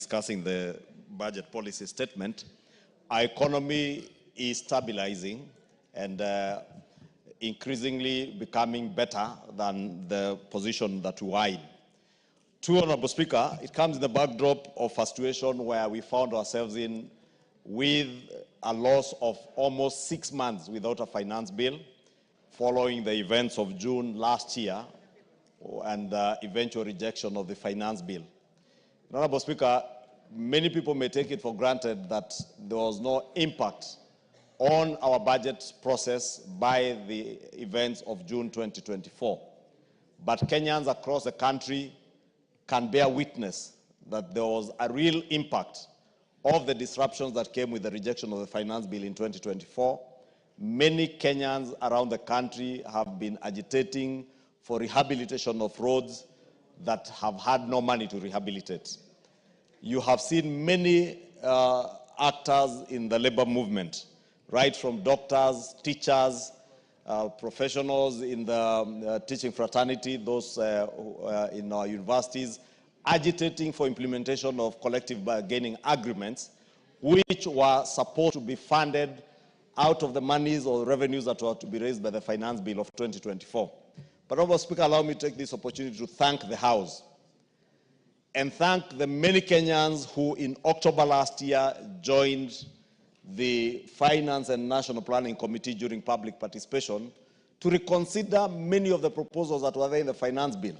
discussing the budget policy statement, our economy is stabilizing and increasingly becoming better than the position that we were in. Two, Honorable Speaker, it comes in the backdrop of a situation where we found ourselves in with a loss of almost 6 months without a finance bill following the events of June last year and eventual rejection of the finance bill. Honorable Speaker, many people may take it for granted that there was no impact on our budget process by the events of June 2024. But Kenyans across the country can bear witness that there was a real impact of the disruptions that came with the rejection of the finance bill in 2024. Many Kenyans around the country have been agitating for rehabilitation of roads that have had no money to rehabilitate. You have seen many actors in the labor movement, right from doctors, teachers, professionals in the teaching fraternity, those in our universities, agitating for implementation of collective bargaining agreements, which were supposed to be funded out of the monies or revenues that were to be raised by the finance bill of 2024. But, Honorable Speaker, allow me to take this opportunity to thank the House and thank the many Kenyans who in October last year joined the Finance and National Planning Committee during public participation to reconsider many of the proposals that were there in the finance bill.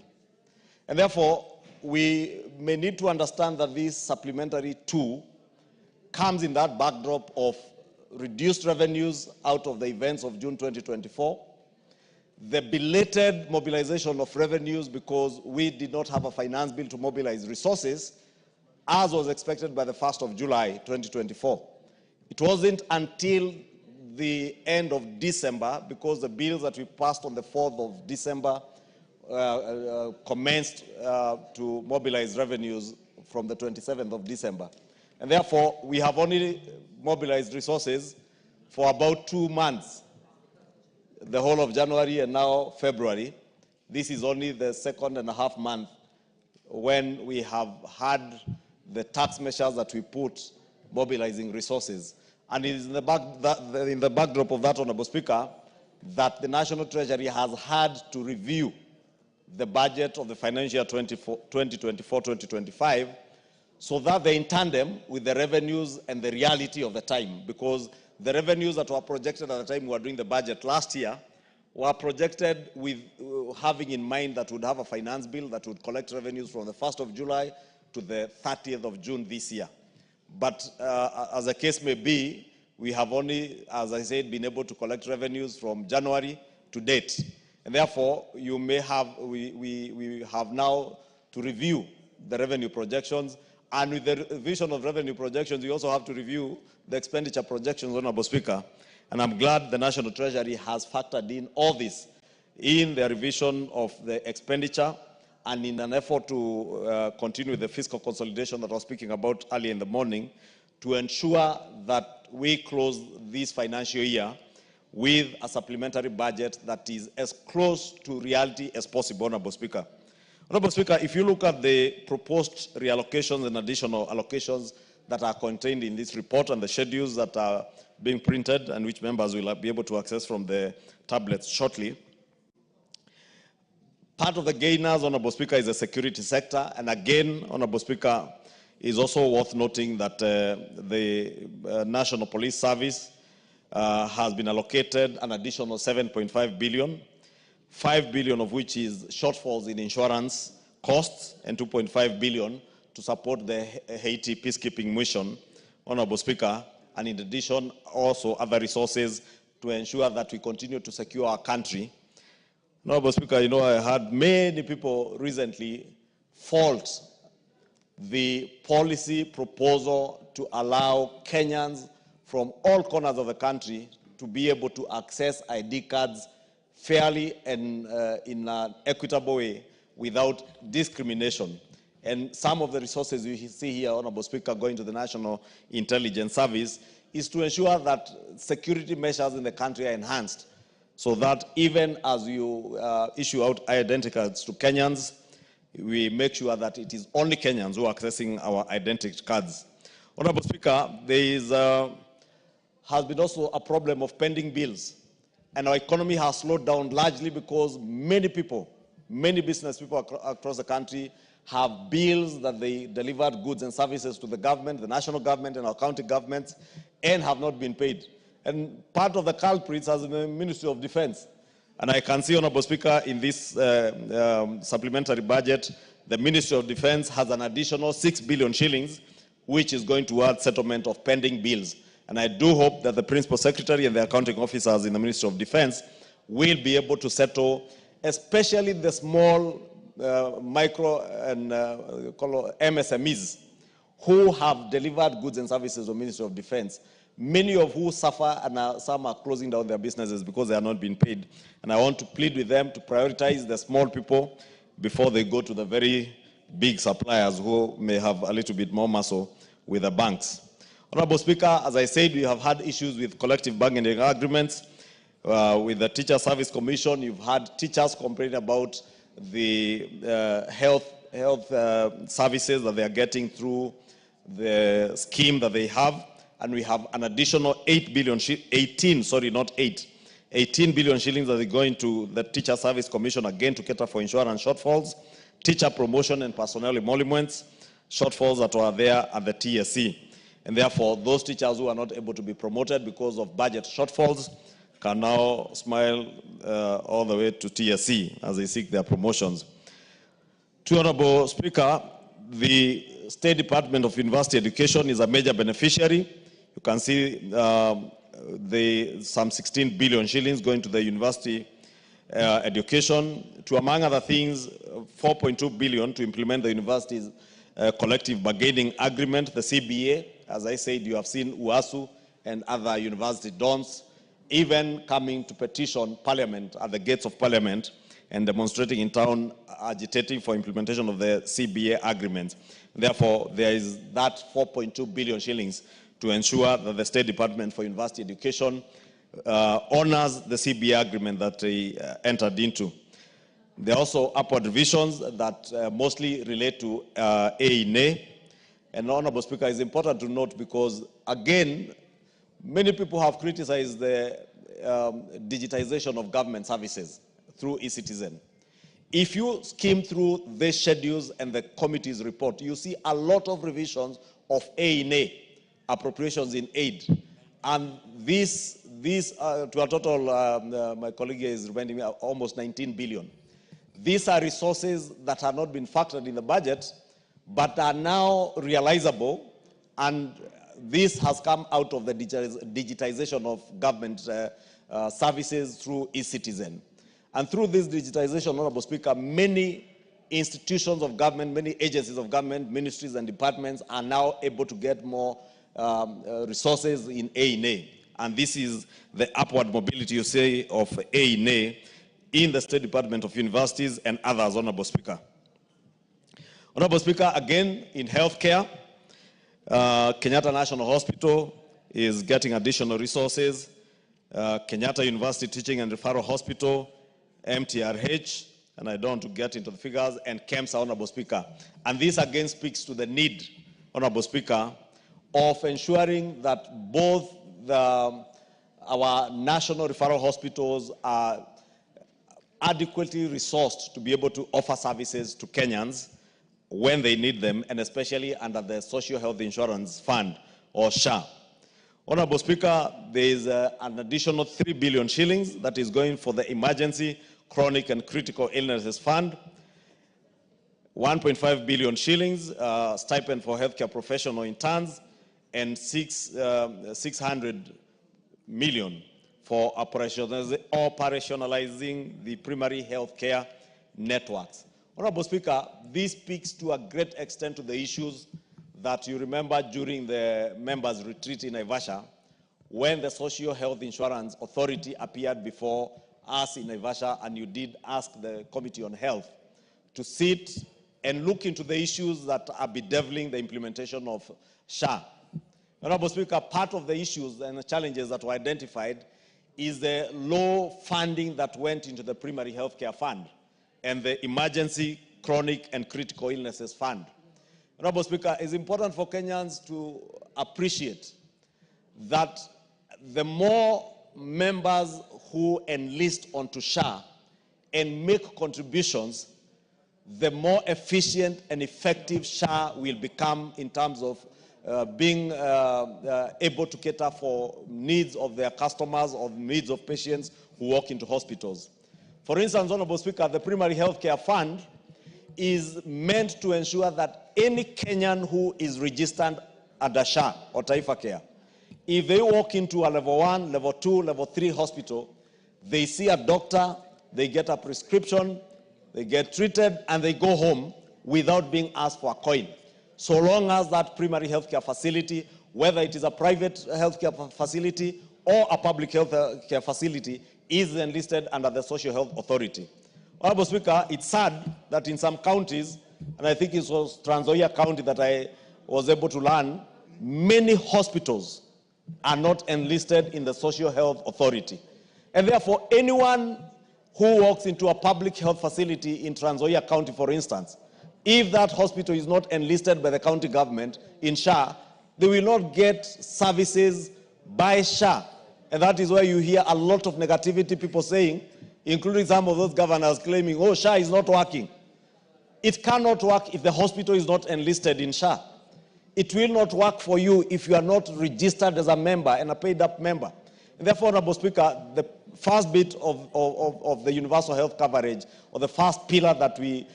And therefore, we may need to understand that this supplementary 2 comes in that backdrop of reduced revenues out of the events of June 2024, the belated mobilization of revenues because we did not have a finance bill to mobilize resources, as was expected by the 1st of July 2024. It wasn't until the end of December, because the bills that we passed on the 4th of December commenced to mobilize revenues from the 27th of December. And therefore, we have only mobilized resources for about 2 months, the whole of January and now February. This is only the 2.5 month when we have had the tax measures that we put mobilizing resources. And it is in the backdrop of that, Honorable Speaker, that the National Treasury has had to review the budget of the financial year 2024-2025 so that they're in tandem with the revenues and the reality of the time, because the revenues that were projected at the time we were doing the budget last year were projected with having in mind that we'd have a finance bill that would collect revenues from the 1st of July to the 30th of June this year. But as the case may be, we have only, as I said, been able to collect revenues from January to date. And therefore, you may have, we have now to review the revenue projections. And with the revision of revenue projections, we also have to review the expenditure projections, Honorable Speaker. And I'm glad the National Treasury has factored in all this in the revision of the expenditure and in an effort to continue the fiscal consolidation that I was speaking about earlier in the morning, to ensure that we close this financial year with a supplementary budget that is as close to reality as possible, Honorable Speaker. Honorable Speaker, if you look at the proposed reallocations and additional allocations that are contained in this report and the schedules that are being printed and which members will be able to access from the tablets shortly, part of the gainers, Honorable Speaker, is the security sector. And again, Honorable Speaker, is also worth noting that the National Police Service has been allocated an additional 7.5 billion, 5 billion of which is shortfalls in insurance costs, and 2.5 billion to support the Haiti peacekeeping mission, Honorable Speaker, and in addition also other resources to ensure that we continue to secure our country. Honorable Speaker, you know, I heard many people recently fault the policy proposal to allow Kenyans from all corners of the country to be able to access ID cards fairly and in an equitable way without discrimination. And some of the resources you see here, Honorable Speaker, going to the National Intelligence Service is to ensure that security measures in the country are enhanced so that even as you issue out identity cards to Kenyans, we make sure that it is only Kenyans who are accessing our identity cards. Honorable Speaker, there has been also a problem of pending bills. And our economy has slowed down largely because many people, many business people across the country have bills that they delivered goods and services to the government, the national government and our county governments, and have not been paid. And part of the culprits has been the Ministry of Defense. And I can see, Honorable Speaker, in this supplementary budget, the Ministry of Defense has an additional 6 billion shillings, which is going towards settlement of pending bills. And I do hope that the Principal Secretary and the accounting officers in the Ministry of Defense will be able to settle, especially the small, micro and MSMEs who have delivered goods and services to the Ministry of Defense, many of who suffer and some are closing down their businesses because they are not being paid. And I want to plead with them to prioritize the small people before they go to the very big suppliers who may have a little bit more muscle with the banks. Honorable Speaker, as I said, we have had issues with collective bargaining agreements. With the Teacher Service Commission, you've had teachers complain about the health services that they are getting through the scheme that they have. And we have an additional 18 billion shillings that are going to the Teacher Service Commission again to cater for insurance shortfalls, teacher promotion and personnel emoluments, shortfalls that are there at the TSC. And therefore, those teachers who are not able to be promoted because of budget shortfalls can now smile all the way to TSC as they seek their promotions. To Honorable Speaker, the State Department of University Education is a major beneficiary. You can see some 16 billion shillings going to the university education, to, among other things, 4.2 billion to implement the university's collective bargaining agreement, the CBA. As I said, you have seen UASU and other university dons even coming to petition Parliament at the gates of Parliament and demonstrating in town, agitating for implementation of the CBA agreement. Therefore, there is that 4.2 billion shillings to ensure that the State Department for University Education honors the CBA agreement that they entered into. There are also upward revisions that mostly relate to A&A. And Honorable Speaker, it's important to note because, again, many people have criticized the digitization of government services through eCitizen. If you skim through the schedules and the committee's report, you see a lot of revisions of A&A, appropriations in aid. And these to a total, my colleague here is reminding me, almost 19 billion. These are resources that have not been factored in the budget, but are now realizable, and this has come out of the digitization of government services through eCitizen. And through this digitization, Honorable Speaker, many institutions of government, many agencies of government, ministries and departments are now able to get more resources in A&A. And this is the upward mobility, you say, of A&A in the State Department of Universities and others, Honorable Speaker. Honorable Speaker, again, in healthcare, Kenyatta National Hospital is getting additional resources. Kenyatta University Teaching and Referral Hospital, MTRH, and I don't want to get into the figures, and KEMSA, Honorable Speaker. And this again speaks to the need, Honorable Speaker, of ensuring that both our national referral hospitals are adequately resourced to be able to offer services to Kenyans when they need them, and especially under the Social Health Insurance Fund, or SHA. Honorable Speaker, there is an additional 3 billion shillings that is going for the Emergency, Chronic and Critical Illnesses Fund, 1.5 billion shillings, stipend for healthcare professional interns, and 600 million for operationalizing the primary healthcare networks. Honorable Speaker, this speaks to a great extent to the issues that you remember during the members' retreat in Naivasha, when the Social Health Insurance Authority appeared before us in Naivasha, and you did ask the Committee on Health to sit and look into the issues that are bedeviling the implementation of SHA. Honorable Speaker, part of the issues and the challenges that were identified is the low funding that went into the primary healthcare fund and the emergency Chronic and Critical Illnesses Fund. Honorable Speaker, it's important for Kenyans to appreciate that the more members who enlist onto SHA and make contributions, the more efficient and effective SHA will become in terms of being able to cater for needs of their customers or needs of patients who walk into hospitals. For instance, Honorable Speaker, the Primary Healthcare Fund is meant to ensure that any Kenyan who is registered under SHA or Taifa Care, if they walk into a level 1, level 2, level 3 hospital, they see a doctor, they get a prescription, they get treated, and they go home without being asked for a coin. So long as that primary healthcare facility, whether it is a private healthcare facility or a public healthcare facility, is enlisted under the Social Health Authority. Honorable Speaker, it's sad that in some counties, and I think it was Trans Nzoia County that I was able to learn, many hospitals are not enlisted in the Social Health Authority. And therefore, anyone who walks into a public health facility in Trans Nzoia County, for instance, if that hospital is not enlisted by the county government in SHA, they will not get services by SHA. And that is why you hear a lot of negativity, people saying, including some of those governors claiming, oh, SHA is not working. It cannot work if the hospital is not enlisted in SHA. It will not work for you if you are not registered as a member and a paid-up member. And therefore, Honorable Speaker, the first bit of the universal health coverage, or the first pillar that we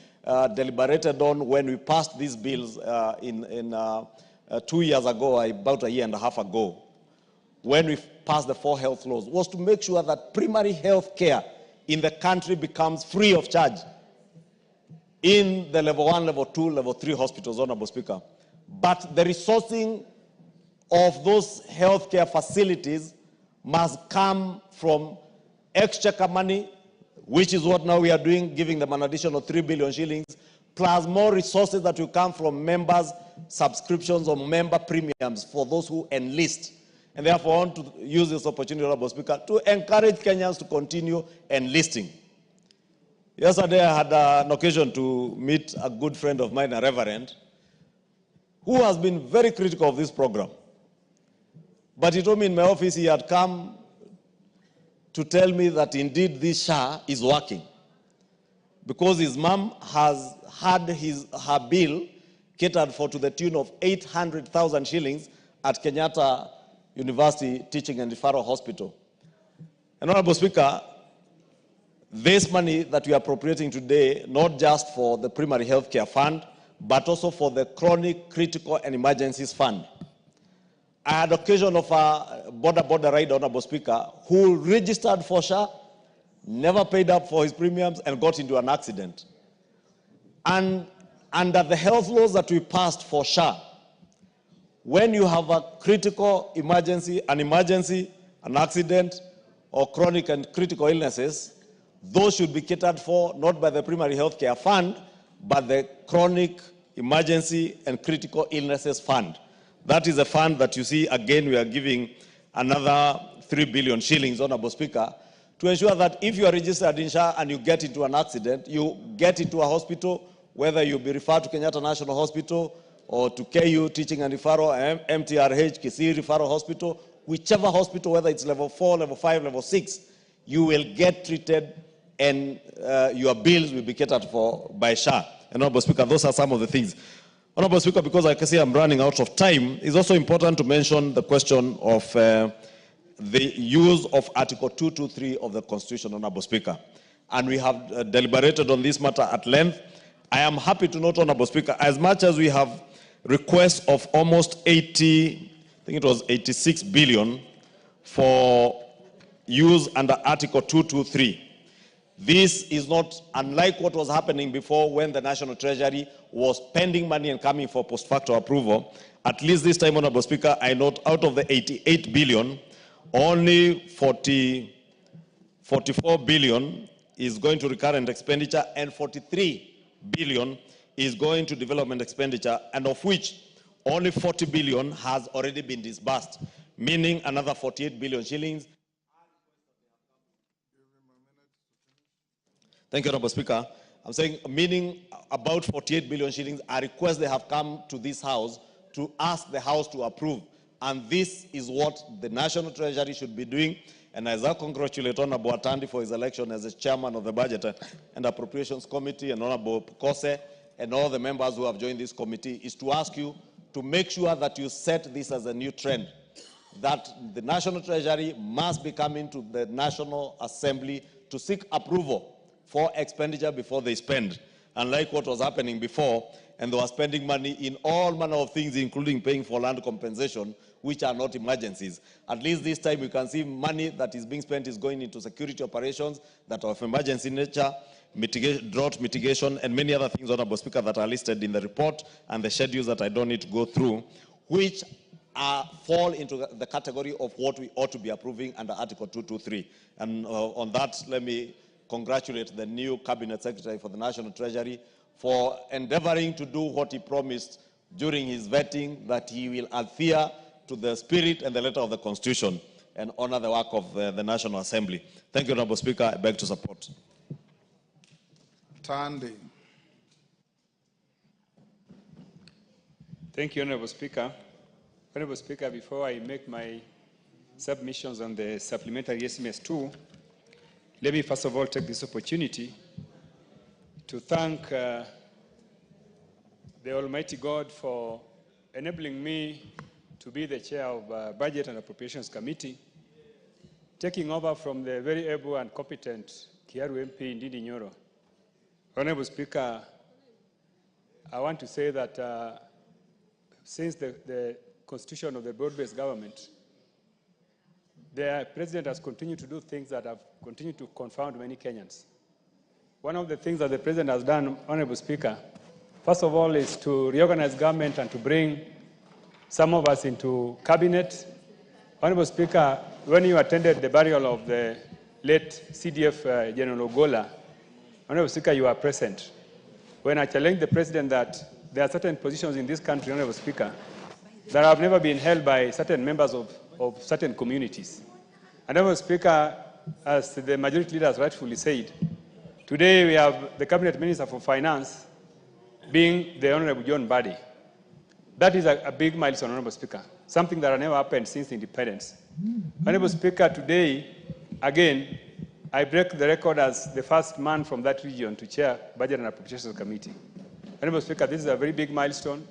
deliberated on when we passed these bills 2 years ago, about a year and a half ago, when we passed the 4 health laws, was to make sure that primary health care in the country becomes free of charge in the level 1, level 2, level 3 hospitals, Honorable Speaker. But the resourcing of those healthcare facilities must come from exchequer money, which is what now we are doing, giving them an additional 3 billion shillings, plus more resources that will come from members' subscriptions or member premiums for those who enlist. And therefore, I want to use this opportunity, Honorable Speaker, to encourage Kenyans to continue enlisting. Yesterday, I had an occasion to meet a good friend of mine, a reverend, who has been very critical of this program. But he told me in my office he had come to tell me that indeed this SHA is working, because his mom has had her bill catered for to the tune of 800,000 shillings at Kenyatta University Teaching and Referral Hospital. And Honorable Speaker, this money that we are appropriating today, not just for the Primary Healthcare Fund, but also for the Chronic, Critical and Emergencies Fund. I had occasion of a border rider, Honorable Speaker, who registered for SHA, never paid up for his premiums, and got into an accident. And under the health laws that we passed for SHA, when you have a critical emergency, an accident, or chronic and critical illnesses, those should be catered for not by the Primary Healthcare Fund, but the Chronic, Emergency and Critical Illnesses Fund. That is a fund that you see, again, we are giving another 3 billion shillings, Honorable Speaker, to ensure that if you are registered in SHA and you get into an accident, you get into a hospital, whether you be referred to Kenyatta National Hospital or to KU Teaching and Referral, MTRH, Kisii Referral Hospital, whichever hospital, whether it's level 4, level 5, level 6, you will get treated and your bills will be catered for by SHA. And Honorable Speaker, those are some of the things. Honorable Speaker, because I can see I'm running out of time, it's also important to mention the question of the use of Article 223 of the Constitution, Honorable Speaker. And we have deliberated on this matter at length. I am happy to note, Honorable Speaker, as much as we have requests of almost 86 billion for use under Article 223. This is not unlike what was happening before when the National Treasury was spending money and coming for post facto approval. At least this time, Honorable Speaker, I note out of the 88 billion, only 44 billion is going to recurrent expenditure and 43 billion is going to development expenditure, and of which only 40 billion has already been disbursed, meaning another 48 billion shillings. Thank you, Honorable Speaker. I'm saying, meaning about 48 billion shillings, a request they have come to this House to ask the House to approve. And this is what the National Treasury should be doing. And as I congratulate Honorable Atandi for his election as the chairman of the Budget and Appropriations Committee, and Honorable Kose, and all the members who have joined this committee, is to ask you to make sure that you set this as a new trend, that the National Treasury must be coming to the National Assembly to seek approval for expenditure before they spend. Unlike what was happening before, and they were spending money in all manner of things, including paying for land compensation, which are not emergencies. At least this time we can see money that is being spent is going into security operations that are of emergency nature, drought mitigation, and many other things, Honorable Speaker, that are listed in the report and the schedules that I don't need to go through, which fall into the category of what we ought to be approving under Article 223. And on that, let me congratulate the new Cabinet Secretary for the National Treasury for endeavoring to do what he promised during his vetting, that he will adhere to the spirit and the letter of the Constitution and honor the work of the National Assembly. Thank you, Honorable Speaker. I beg to support. Ndindi. Thank you, Honorable Speaker. Honorable Speaker, before I make my submissions on the supplementary SMS 2, let me first of all take this opportunity to thank the Almighty God for enabling me to be the chair of Budget and Appropriations Committee, taking over from the very able and competent Kiaru MP Ndindi Nyoro. Honorable Speaker, I want to say that since the constitution of the broad-based government, the President has continued to do things that have continued to confound many Kenyans. One of the things that the President has done, Honorable Speaker, first of all, is to reorganize government and to bring some of us into cabinet. Honorable Speaker, when you attended the burial of the late CDF General Ogola, Honorable Speaker, you are present. When I challenged the President that there are certain positions in this country, Honorable Speaker, that have never been held by certain members of certain communities. And Honorable Speaker, as the majority leader has rightfully said, today we have the Cabinet Minister for Finance being the Honorable John Mbadi. That is a big milestone, Honorable Speaker, something that has never happened since independence. Honorable Speaker, today, again, I break the record as the first man from that region to chair Budget and Appropriations Committee. Honorable Speaker, this is a very big milestone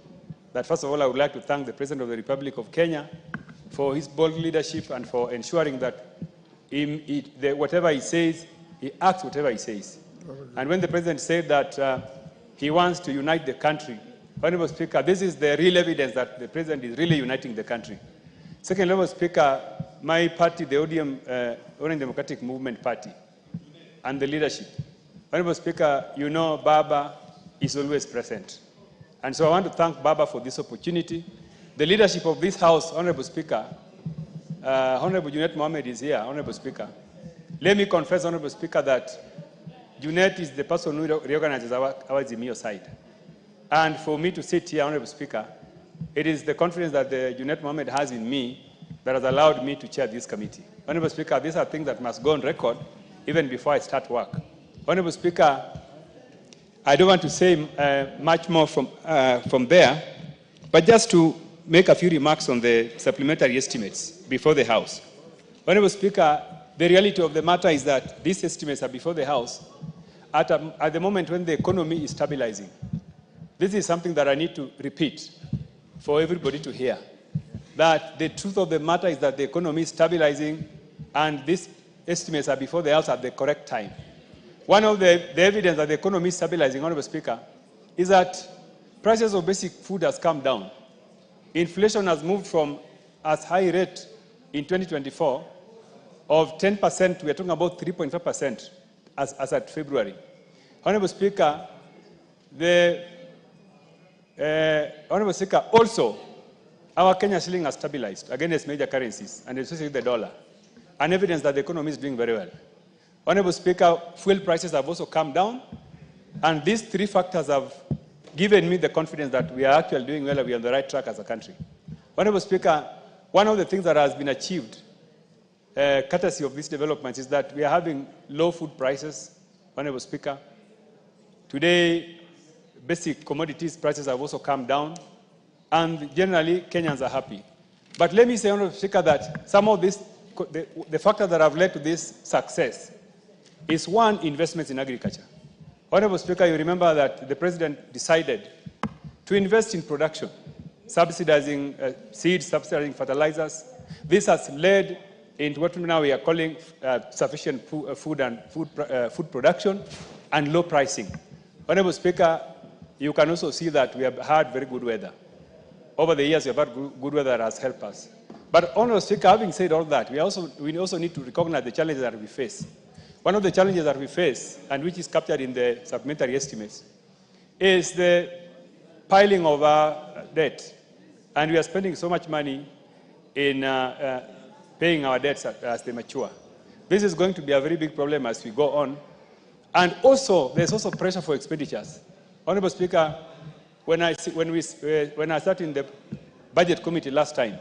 that, first of all, I would like to thank the President of the Republic of Kenya for his bold leadership and for ensuring that whatever he says, he acts whatever he says. And when the President said that he wants to unite the country, Honorable Speaker, this is the real evidence that the President is really uniting the country. Second, Honorable Speaker, my party, the ODM, Orange Democratic Movement Party, and the leadership. Honorable Speaker, you know Baba is always present. And so I want to thank Baba for this opportunity. The leadership of this House, Honorable Speaker, Honorable Junet Mohammed is here, Honorable Speaker. Let me confess, Honorable Speaker, that Junet is the person who reorganizes our Zimio side. And for me to sit here, Honorable Speaker, it is the confidence that the Junet Mohammed has in me that has allowed me to chair this committee. Honorable Speaker, these are things that must go on record even before I start work. Honorable Speaker, I don't want to say much more from there, but just to make a few remarks on the supplementary estimates before the House. Honorable Speaker, the reality of the matter is that these estimates are before the House at the moment when the economy is stabilizing. This is something that I need to repeat for everybody to hear, that the truth of the matter is that the economy is stabilizing and these estimates are before the House at the correct time. One of the evidence that the economy is stabilizing, Honorable Speaker, is that prices of basic food has come down. Inflation has moved from as high rate in 2024 of 10%, we are talking about 3.5% as at February. Honorable Speaker, Honorable Speaker, also, our Kenya shilling has stabilized against major currencies, and especially the dollar, and evidence that the economy is doing very well. Honorable Speaker, fuel prices have also come down, and these three factors have given me the confidence that we are actually doing well and we are on the right track as a country. Honorable Speaker, one of the things that has been achieved, courtesy of these developments, is that we are having low food prices, Honorable Speaker. Today, basic commodities prices have also come down, and generally, Kenyans are happy. But let me say, Honorable Speaker, that some of this, the factors that have led to this success is one, investments in agriculture. Honorable Speaker, you remember that the President decided to invest in production, subsidizing seeds, subsidizing fertilizers. This has led into what now we are calling sufficient food production and low pricing. Honorable Speaker, you can also see that we have had very good weather. Over the years, we have had good weather that has helped us. But Honorable Speaker, having said all that, we also need to recognize the challenges that we face. One of the challenges that we face, and which is captured in the supplementary estimates, is the piling of our debt. And we are spending so much money in paying our debts as they mature. This is going to be a very big problem as we go on. And also, there's also pressure for expenditures. Honorable Speaker, when I sat in the budget committee last time,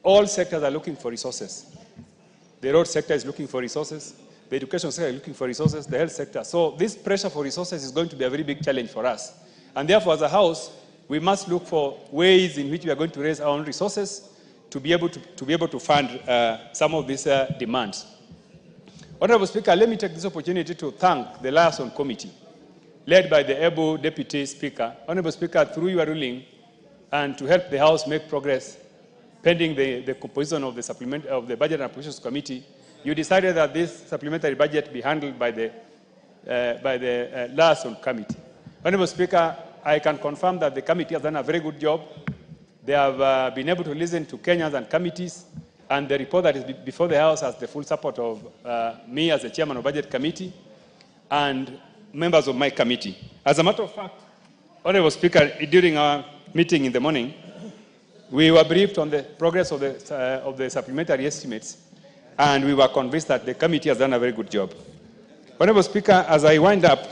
all sectors are looking for resources. The road sector is looking for resources. The education sector is looking for resources. The health sector. So this pressure for resources is going to be a very big challenge for us. And therefore, as a House, we must look for ways in which we are going to raise our own resources to be able to fund some of these demands. Honorable Speaker, let me take this opportunity to thank the Liaison Committee, led by the able Deputy Speaker. Honorable Speaker, through your ruling, and to help the House make progress, pending the composition of the Budget and Appropriations Committee, you decided that this supplementary budget be handled by the Liaison Committee. Honorable Speaker, I can confirm that the committee has done a very good job. They have been able to listen to Kenyans and committees, and the report that is before the House has the full support of me as the chairman of Budget Committee and members of my committee. As a matter of fact, Honorable Speaker, during our meeting in the morning, we were briefed on the progress of the supplementary estimates, and we were convinced that the committee has done a very good job. Honorable Speaker, as I wind up,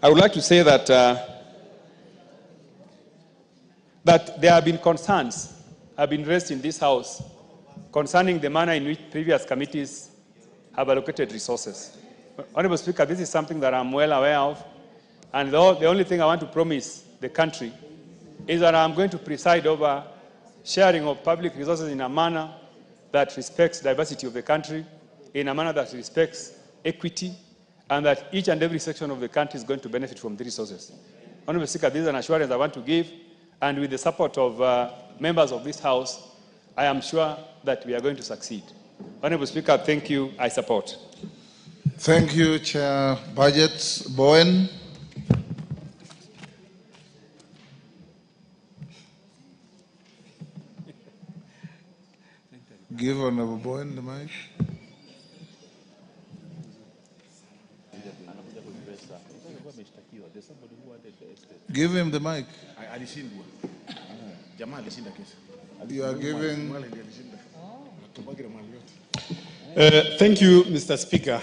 I would like to say that that there have been concerns have been raised in this House concerning the manner in which previous committees have allocated resources. Honorable Speaker, this is something that I'm well aware of, and the only thing I want to promise the country is that I'm going to preside over sharing of public resources in a manner that respects diversity of the country, in a manner that respects equity, and that each and every section of the country is going to benefit from the resources. Honorable Speaker, this is an assurance I want to give, and with the support of members of this House, I am sure that we are going to succeed. Honorable Speaker, thank you. I support. Thank you, Chair Budget. Bowen. Give Honorable Bowen the mic. Give him the mic. You are giving. Thank you, Mr. Speaker,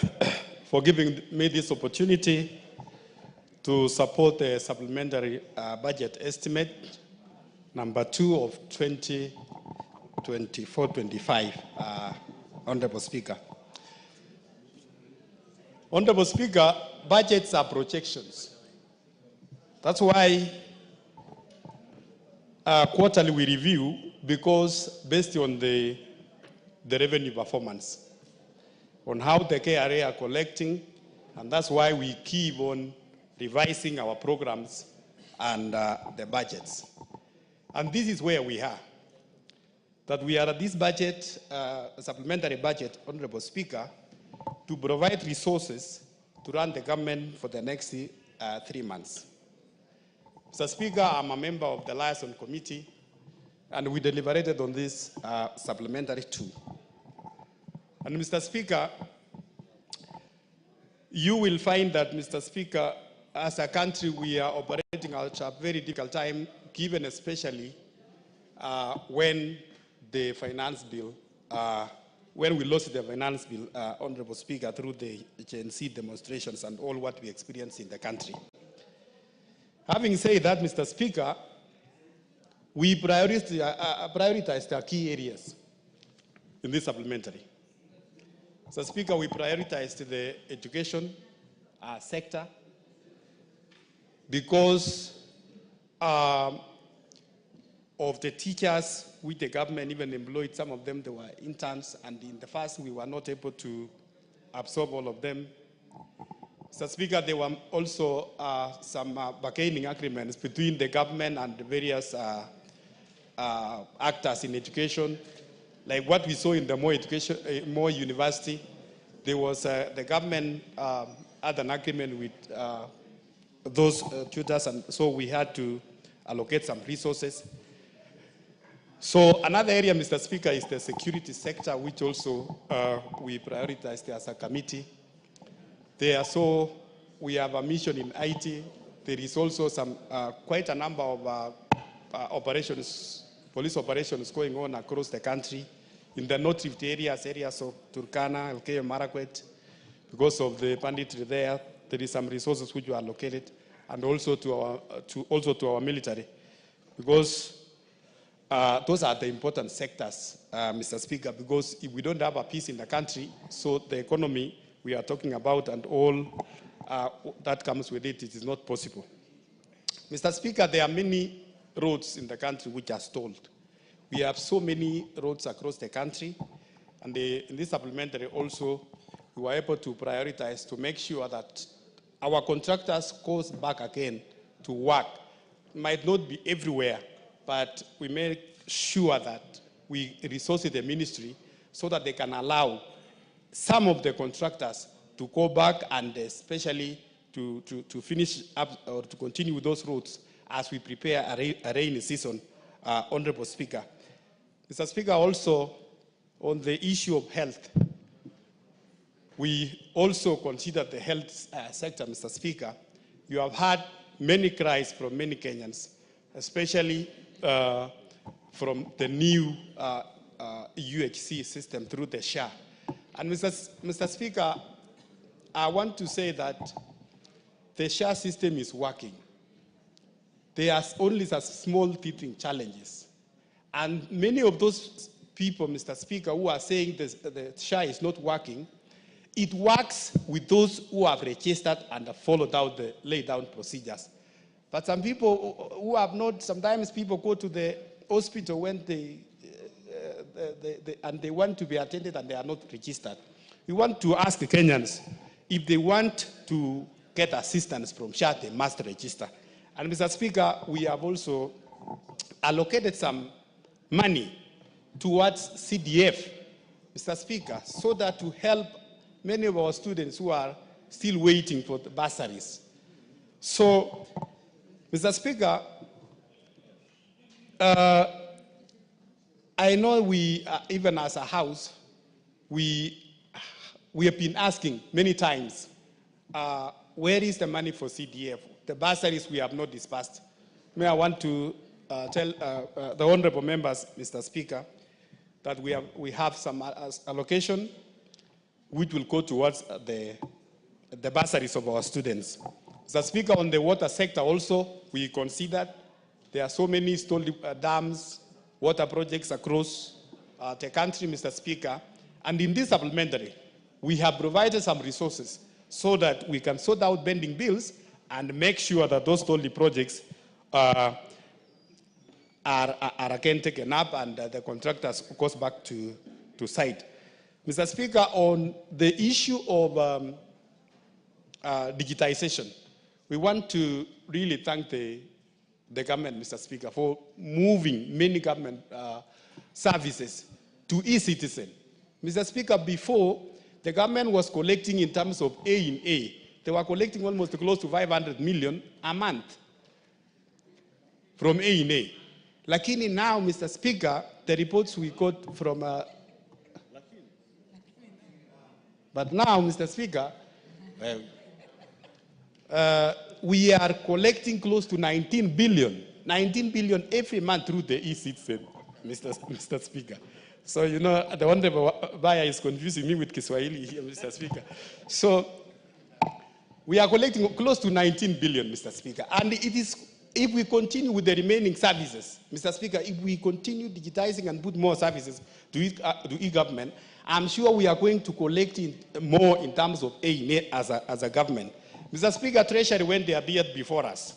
for giving me this opportunity to support the supplementary budget estimate number 2 of 2024-25, Honorable Speaker. Honorable Speaker, budgets are projections. That's why quarterly we review, because based on the revenue performance, on how the KRA are collecting, and that's why we keep on revising our programs and the budgets. And this is where we are. That we are at this budget, supplementary budget, Honorable Speaker, to provide resources to run the government for the next 3 months. Mr. Speaker, I'm a member of the Liaison Committee, and we deliberated on this supplementary too. And Mr. Speaker, you will find that, Mr. Speaker, as a country, we are operating at a very difficult time, given especially when the finance bill, when we lost the finance bill, Honorable Speaker, through the Gen Z demonstrations and all what we experienced in the country. Having said that, Mr. Speaker, we prioritized our key areas in this supplementary. Mr. Speaker, we prioritized the education, sector, because of the teachers which the government even employed. Some of them, they were interns, and in the past we were not able to absorb all of them. Mr. Speaker, there were also some bargaining agreements between the government and the various actors in education. Like what we saw in the Moi University, there was the government had an agreement with those tutors, and so we had to allocate some resources. So another area, Mr. Speaker, is the security sector, which also we prioritized as a committee. So we have a mission in IT. There is also some quite a number of operations, police operations going on across the country in the North Rift areas of Turkana, Elgeyo Marakwet. Because of the banditry there is some resources which were allocated, and also to our military, because those are the important sectors, Mr. Speaker, because if we don't have a peace in the country, so the economy we are talking about and all that comes with it, it is not possible. Mr. Speaker, there are many roads in the country which are stalled. We have so many roads across the country, and in this supplementary also, we were able to prioritize to make sure that our contractors goes back again to work. It might not be everywhere, but we make sure that we resource the ministry so that they can allow some of the contractors to go back and especially to finish up or to continue with those roads as we prepare a rainy season, Honorable Speaker. Mr. Speaker, also on the issue of health, we also consider the health sector, Mr. Speaker. You have had many cries from many Kenyans, especially from the new UHC system through the SHA. And Mr. Speaker, I want to say that the SHA system is working. There are only some small teething challenges. And many of those people, Mr. Speaker, who are saying the SHA is not working, it works with those who have registered and have followed out the laid down procedures. But some people who have not, sometimes people go to the hospital when and they want to be attended and they are not registered. We want to ask the Kenyans, if they want to get assistance from SHA, they must register. And Mr. Speaker, we have also allocated some money towards CDF, Mr. Speaker, so that to help many of our students who are still waiting for the bursaries. So, Mr. Speaker, I know we, even as a house, we have been asking many times, where is the money for CDF? The bursaries we have not disbursed. I want to tell the honorable members, Mr. Speaker, that we have some allocation which will go towards the bursaries of our students. Mr. Speaker, on the water sector also, we considered there are so many stalled dams, water projects across the country, Mr. Speaker, and in this supplementary, we have provided some resources so that we can sort out pending bills and make sure that those stalled projects are again taken up and the contractors goes back to site. Mr. Speaker, on the issue of digitization, we want to really thank the government, Mr. Speaker, for moving many government services to e-citizen. Mr. Speaker, before, the government was collecting in terms of A in A. They were collecting almost close to 500 million a month from A in A. Lakini now, Mr. Speaker, the reports we got from... but now, Mr. Speaker, we are collecting close to 19 billion every month through the e-citizen, Mr. Speaker. So, you know, the honorable buyer is confusing me with Kiswahili here, Mr. Speaker. So, we are collecting close to 19 billion, Mr. Speaker. And it is, if we continue with the remaining services, Mr. Speaker, if we continue digitizing and put more services to e-government, I'm sure we are going to collect more in terms of A as a government. Mr. Speaker, Treasury, when they appeared before us,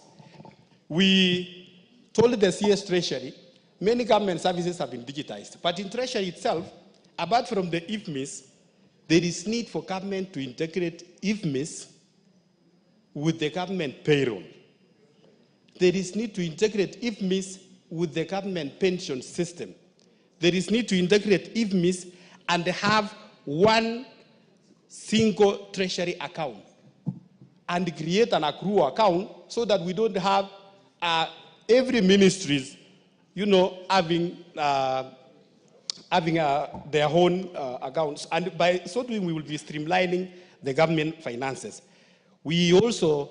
we told the CS Treasury, many government services have been digitized. But in Treasury itself, apart from the IFMIS, there is need for government to integrate IFMIS with the government payroll. There is need to integrate IFMIS with the government pension system. There is need to integrate IFMIS and have one single treasury account and create an accrual account so that we don't have every ministries, having their own accounts. And by so doing, we will be streamlining the government finances. We also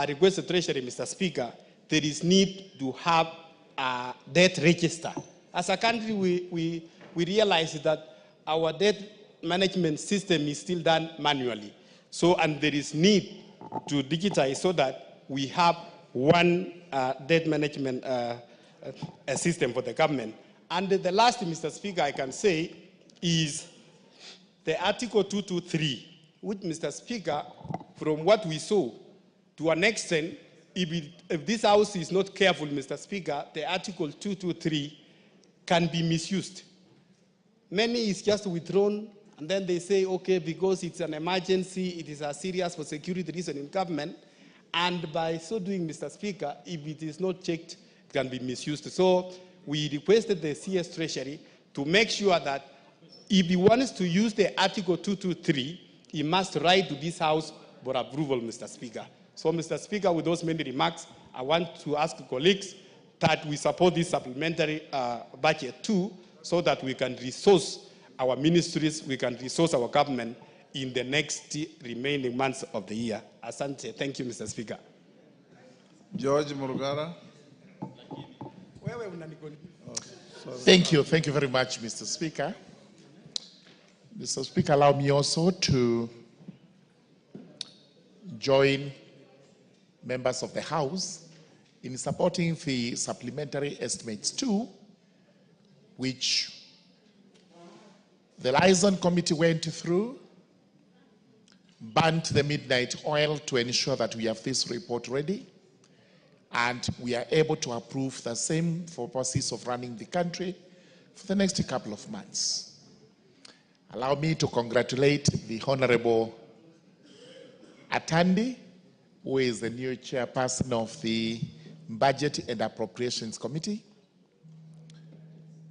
request the Treasury, Mr. Speaker, there is need to have a debt register. As a country, we realize that our debt management system is still done manually. So, and there is need to digitize so that we have one debt management system for the government. And the last, Mr. Speaker, I can say is the Article 223, which, Mr. Speaker, from what we saw, to an extent, if this House is not careful, Mr. Speaker, the Article 223 can be misused. Many is just withdrawn, and then they say, okay, because it's an emergency, it is a serious for security reason in government, and by so doing, Mr. Speaker, if it is not checked, it can be misused. So we requested the CS Treasury to make sure that if he wants to use the Article 223, he must write to this House for approval, Mr. Speaker. So, Mr. Speaker, with those many remarks, I want to ask colleagues that we support this supplementary budget too, so that we can resource our ministries, we can resource our government in the next remaining months of the year. Asante. Thank you, Mr. Speaker. George Murugara. Thank you very much, Mr. Speaker. Mr. Speaker, allow me also to join members of the House in supporting the supplementary estimates too, which the liaison committee went through, burnt the midnight oil to ensure that we have this report ready, and we are able to approve the same for purposes of running the country for the next couple of months. Allow me to congratulate the Honorable Atandi, who is the new chairperson of the Budget and Appropriations Committee.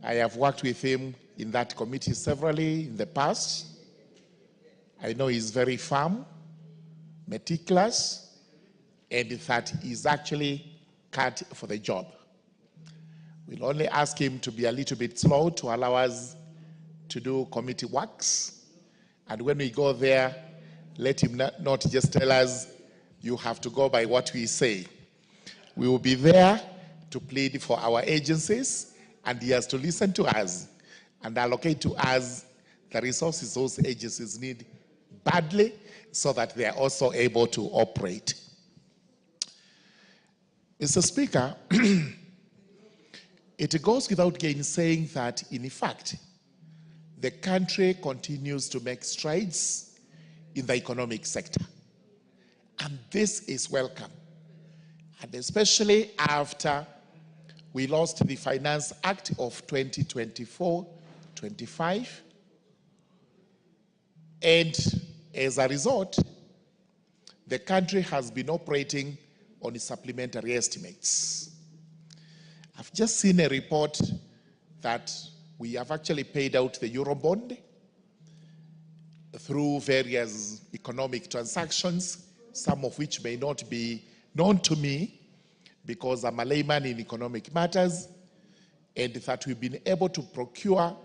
I have worked with him in that committee severally in the past. I know he's very firm, meticulous, and that he's actually cut for the job. We'll only ask him to be a little bit slow to allow us to do committee works. And when we go there, let him not just tell us, you have to go by what we say. We will be there to plead for our agencies, and he has to listen to us and allocate to us the resources those agencies need badly so that they are also able to operate. Mr. Speaker, it goes without gainsaying that, in fact, the country continues to make strides in the economic sector. And this is welcome. And especially after we lost the Finance Act of 2024-25. And as a result, the country has been operating on its supplementary estimates. I've just seen a report that we have actually paid out the Eurobond through various economic transactions, some of which may not be known to me because I'm a layman in economic matters, and that we've been able to procure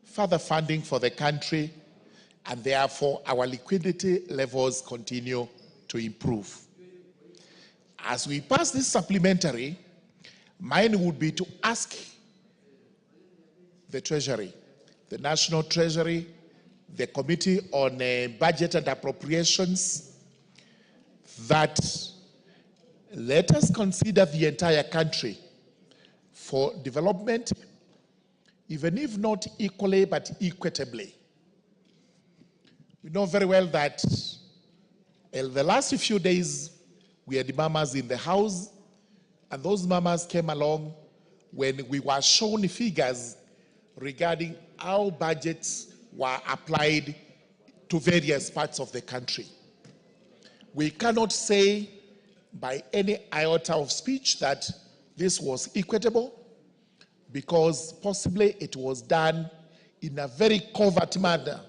further funding for the country, and therefore our liquidity levels continue to improve. As we pass this supplementary, mine would be to ask the Treasury, the National Treasury, the Committee on Budget and Appropriations, that let us consider the entire country for development, even if not equally, but equitably. We know very well that The last few days, we had mamas in the house, and those mamas came along when we were shown figures regarding how budgets were applied to various parts of the country. We cannot say by any iota of speech that this was equitable, because possibly it was done in a very covert manner,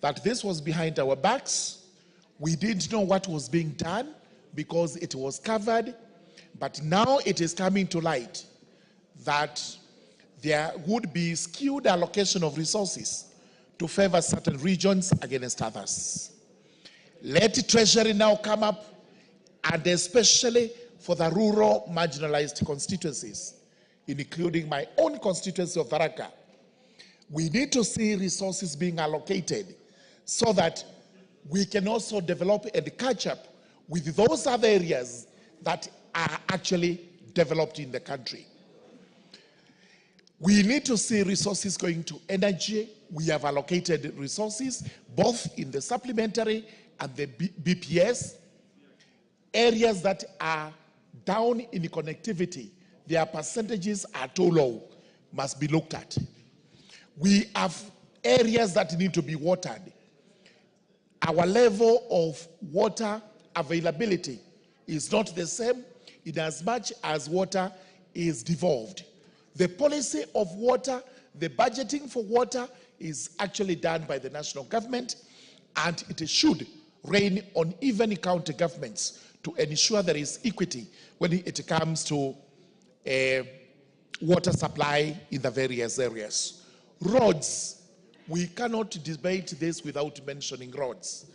that this was behind our backs. We didn't know what was being done because it was covered, but now it is coming to light that there would be skewed allocation of resources to favor certain regions against others. Let Treasury now come up, and especially for the rural marginalized constituencies, including my own constituency of Tharaka, we need to see resources being allocated so that we can also develop and catch up with those other areas that are actually developed in the country. We need to see resources going to energy. We have allocated resources both in the supplementary and the BPS. Areas that are down in connectivity, their percentages are too low, must be looked at. We have areas that need to be watered. Our level of water availability is not the same in as much as water is devolved. The policy of water, the budgeting for water is actually done by the national government, and it should reign on even county governments to ensure there is equity when it comes to water supply in the various areas. Roads, we cannot debate this without mentioning roads.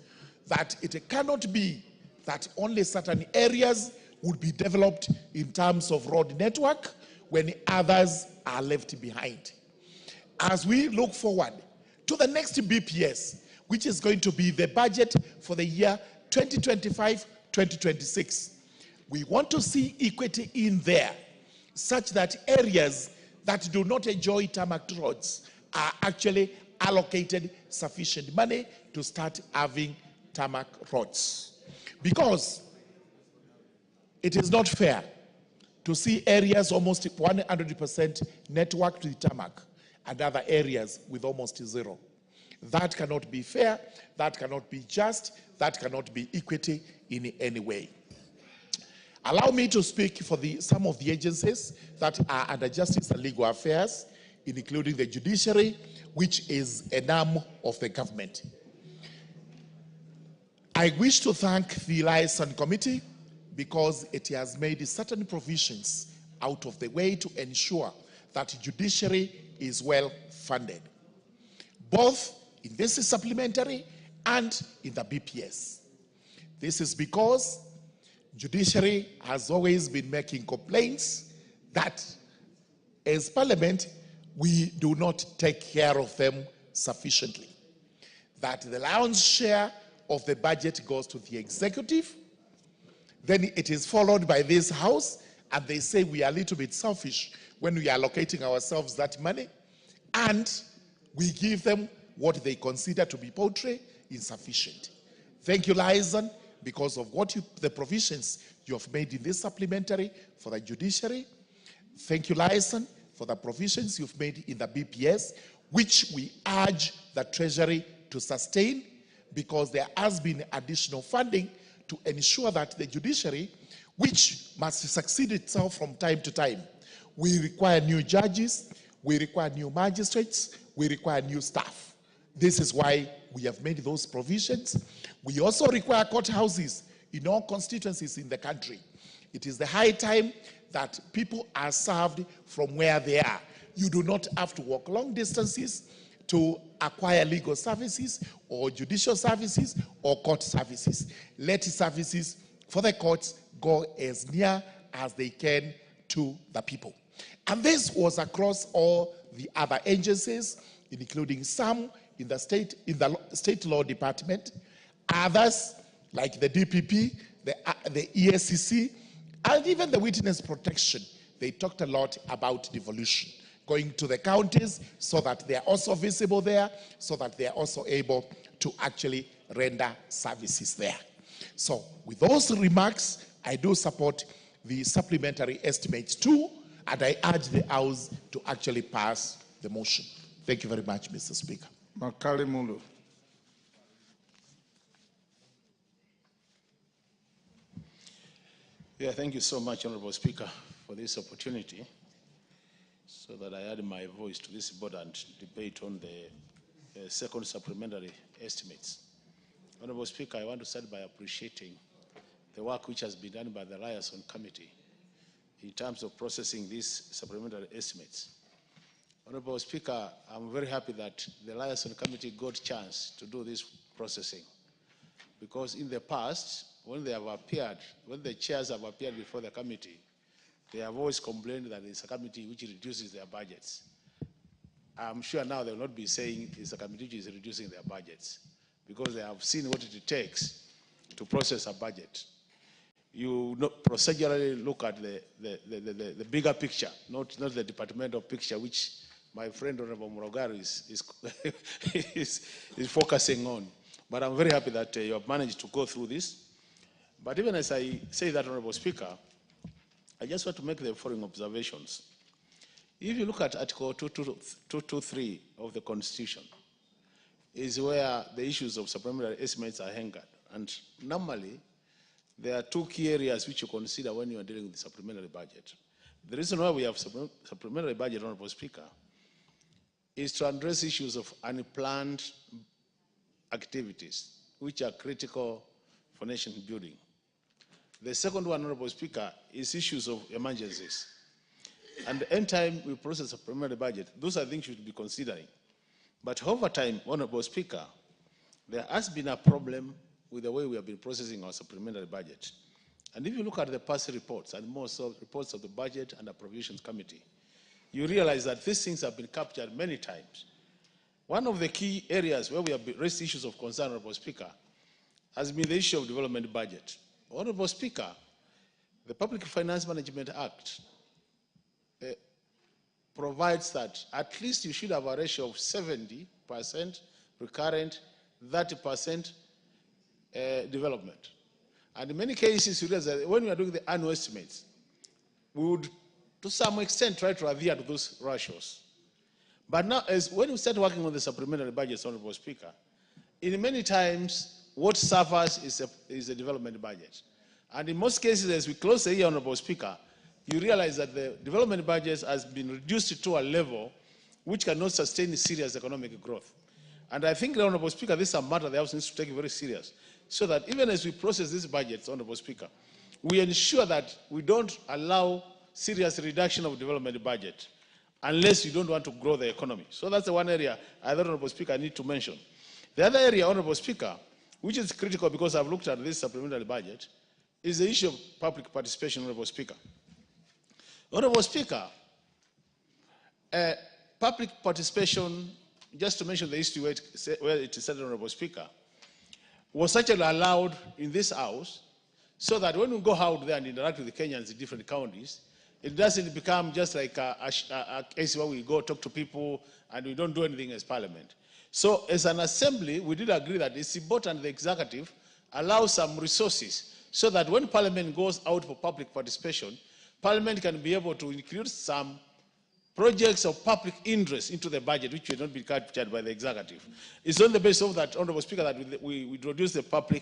That it cannot be that only certain areas would be developed in terms of road network when others are left behind. As we look forward to the next BPS, which is going to be the budget for the year 2025-2026, we want to see equity in there, such that areas that do not enjoy tarmac roads are actually allocated sufficient money to start having tarmac roads. Because it is not fair to see areas almost 100% networked with tarmac and other areas with almost zero. That cannot be fair, that cannot be just, that cannot be equity in any way. Allow me to speak for some of the agencies that are under justice and legal affairs, including the judiciary, which is an arm of the government. I wish to thank the Liaison Committee because it has made certain provisions out of the way to ensure that judiciary is well funded, both in this supplementary and in the BPS. This is because judiciary has always been making complaints that as Parliament, we do not take care of them sufficiently. That the lion's share of the budget goes to the executive, then it is followed by this House, and they say we are a little bit selfish when we are allocating ourselves that money, and we give them what they consider to be paltry, insufficient. Thank you, Liaison, because of the provisions you have made in this supplementary for the judiciary. Thank you, Liaison, for the provisions you've made in the BPS, which we urge the Treasury to sustain, because there has been additional funding to ensure that the judiciary, which must succeed itself from time to time, we require new judges, we require new magistrates, we require new staff. This is why we have made those provisions. We also require courthouses in all constituencies in the country. It is the high time that people are served from where they are. You do not have to walk long distances to acquire legal services or judicial services or court services. Let services for the courts go as near as they can to the people. And this was across all the other agencies, including some in the state law department, others like the DPP, the ESCC, and even the witness protection. They talked a lot about devolution, going to the counties so that they are also visible there, so that they are also able to actually render services there. So with those remarks, I do support the supplementary estimates too, and I urge the House to actually pass the motion. Thank you very much, Mr. Speaker. Makali Mulu. Yeah, thank you so much, Honorable Speaker, for this opportunity so that I add my voice to this important debate on the second supplementary estimates. Honorable Speaker, I want to start by appreciating the work which has been done by the Liaison Committee in terms of processing these supplementary estimates. Honorable Speaker, I'm very happy that the Liaison Committee got a chance to do this processing, because in the past, when they have appeared, when the chairs have appeared before the committee, they have always complained that it's a committee which reduces their budgets. I'm sure now they will not be saying it's a committee which is reducing their budgets, because they have seen what it takes to process a budget. You procedurally look at the bigger picture, not the departmental picture, which my friend Honorable Murogaru is focusing on. But I'm very happy that you have managed to go through this. But even as I say that, Honorable Speaker, I just want to make the following observations. If you look at Article 223 of the Constitution, is where the issues of supplementary estimates are anchored. And normally, there are two key areas which you consider when you are dealing with the supplementary budget. The reason why we have supplementary budget, Honorable Speaker, is to address issues of unplanned activities, which are critical for nation building. The second one, Honorable Speaker, is issues of emergencies. And anytime we process a supplementary budget, those are things we should be considering. But over time, Honorable Speaker, there has been a problem with the way we have been processing our supplementary budget. And if you look at the past reports, and more so reports of the Budget and Appropriations Committee, you realize that these things have been captured many times. One of the key areas where we have raised issues of concern, Honorable Speaker, has been the issue of development budget. Honorable Speaker, the Public Finance Management Act provides that at least you should have a ratio of 70% recurrent, 30% development. And in many cases, you realize that when we are doing the annual estimates, we would, to some extent, try to adhere to those ratios. But now, when we start working on the supplementary budgets, Honorable Speaker, in many times, what suffers is a development budget. And in most cases, as we close the year, Honorable Speaker, you realize that the development budget has been reduced to a level which cannot sustain serious economic growth. And I think, Honorable Speaker, this is a matter the House needs to take very serious, so that even as we process these budgets, Honorable Speaker, we ensure that we don't allow serious reduction of development budget unless you don't want to grow the economy. So that's the one area I thought, Honorable Speaker, I need to mention. The other area, Honorable Speaker, which is critical because I've looked at this supplementary budget, is the issue of public participation, Honorable Speaker. Honorable Speaker, public participation, just to mention the history where it is said, Honorable Speaker, was actually allowed in this House so that when we go out there and interact with the Kenyans in different counties, it doesn't become just like a case where we go talk to people and we don't do anything as Parliament. So as an assembly, we did agree that it's important the executive allows some resources so that when Parliament goes out for public participation, Parliament can be able to include some projects of public interest into the budget, which will not be captured by the executive. It's on the basis of that, Honorable Speaker, that we introduce the public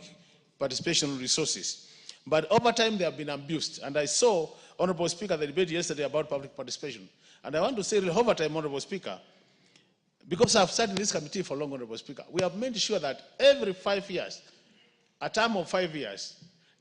participation resources. But over time, they have been abused. And I saw, Honorable Speaker, the debate yesterday about public participation. And I want to say, over time, Honorable Speaker, because I've sat in this committee for long, Honorable Speaker, we have made sure that every 5 years, a term of 5 years,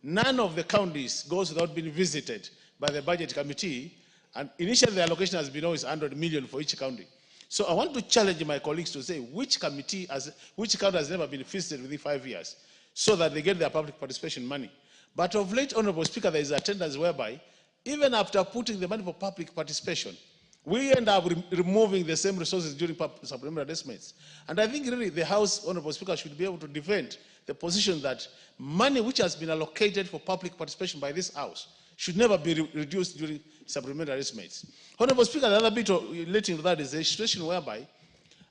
none of the counties goes without being visited by the budget committee. And initially, the allocation has been always 100 million for each county. So I want to challenge my colleagues to say which county has never been visited within 5 years so that they get their public participation money. But of late, Honorable Speaker, there is a tendency whereby even after putting the money for public participation, we end up removing the same resources during supplementary estimates. And I think really the House, Honorable Speaker, should be able to defend the position that money which has been allocated for public participation by this House should never be reduced during supplementary estimates. Honorable Speaker, the other bit relating to that is a situation whereby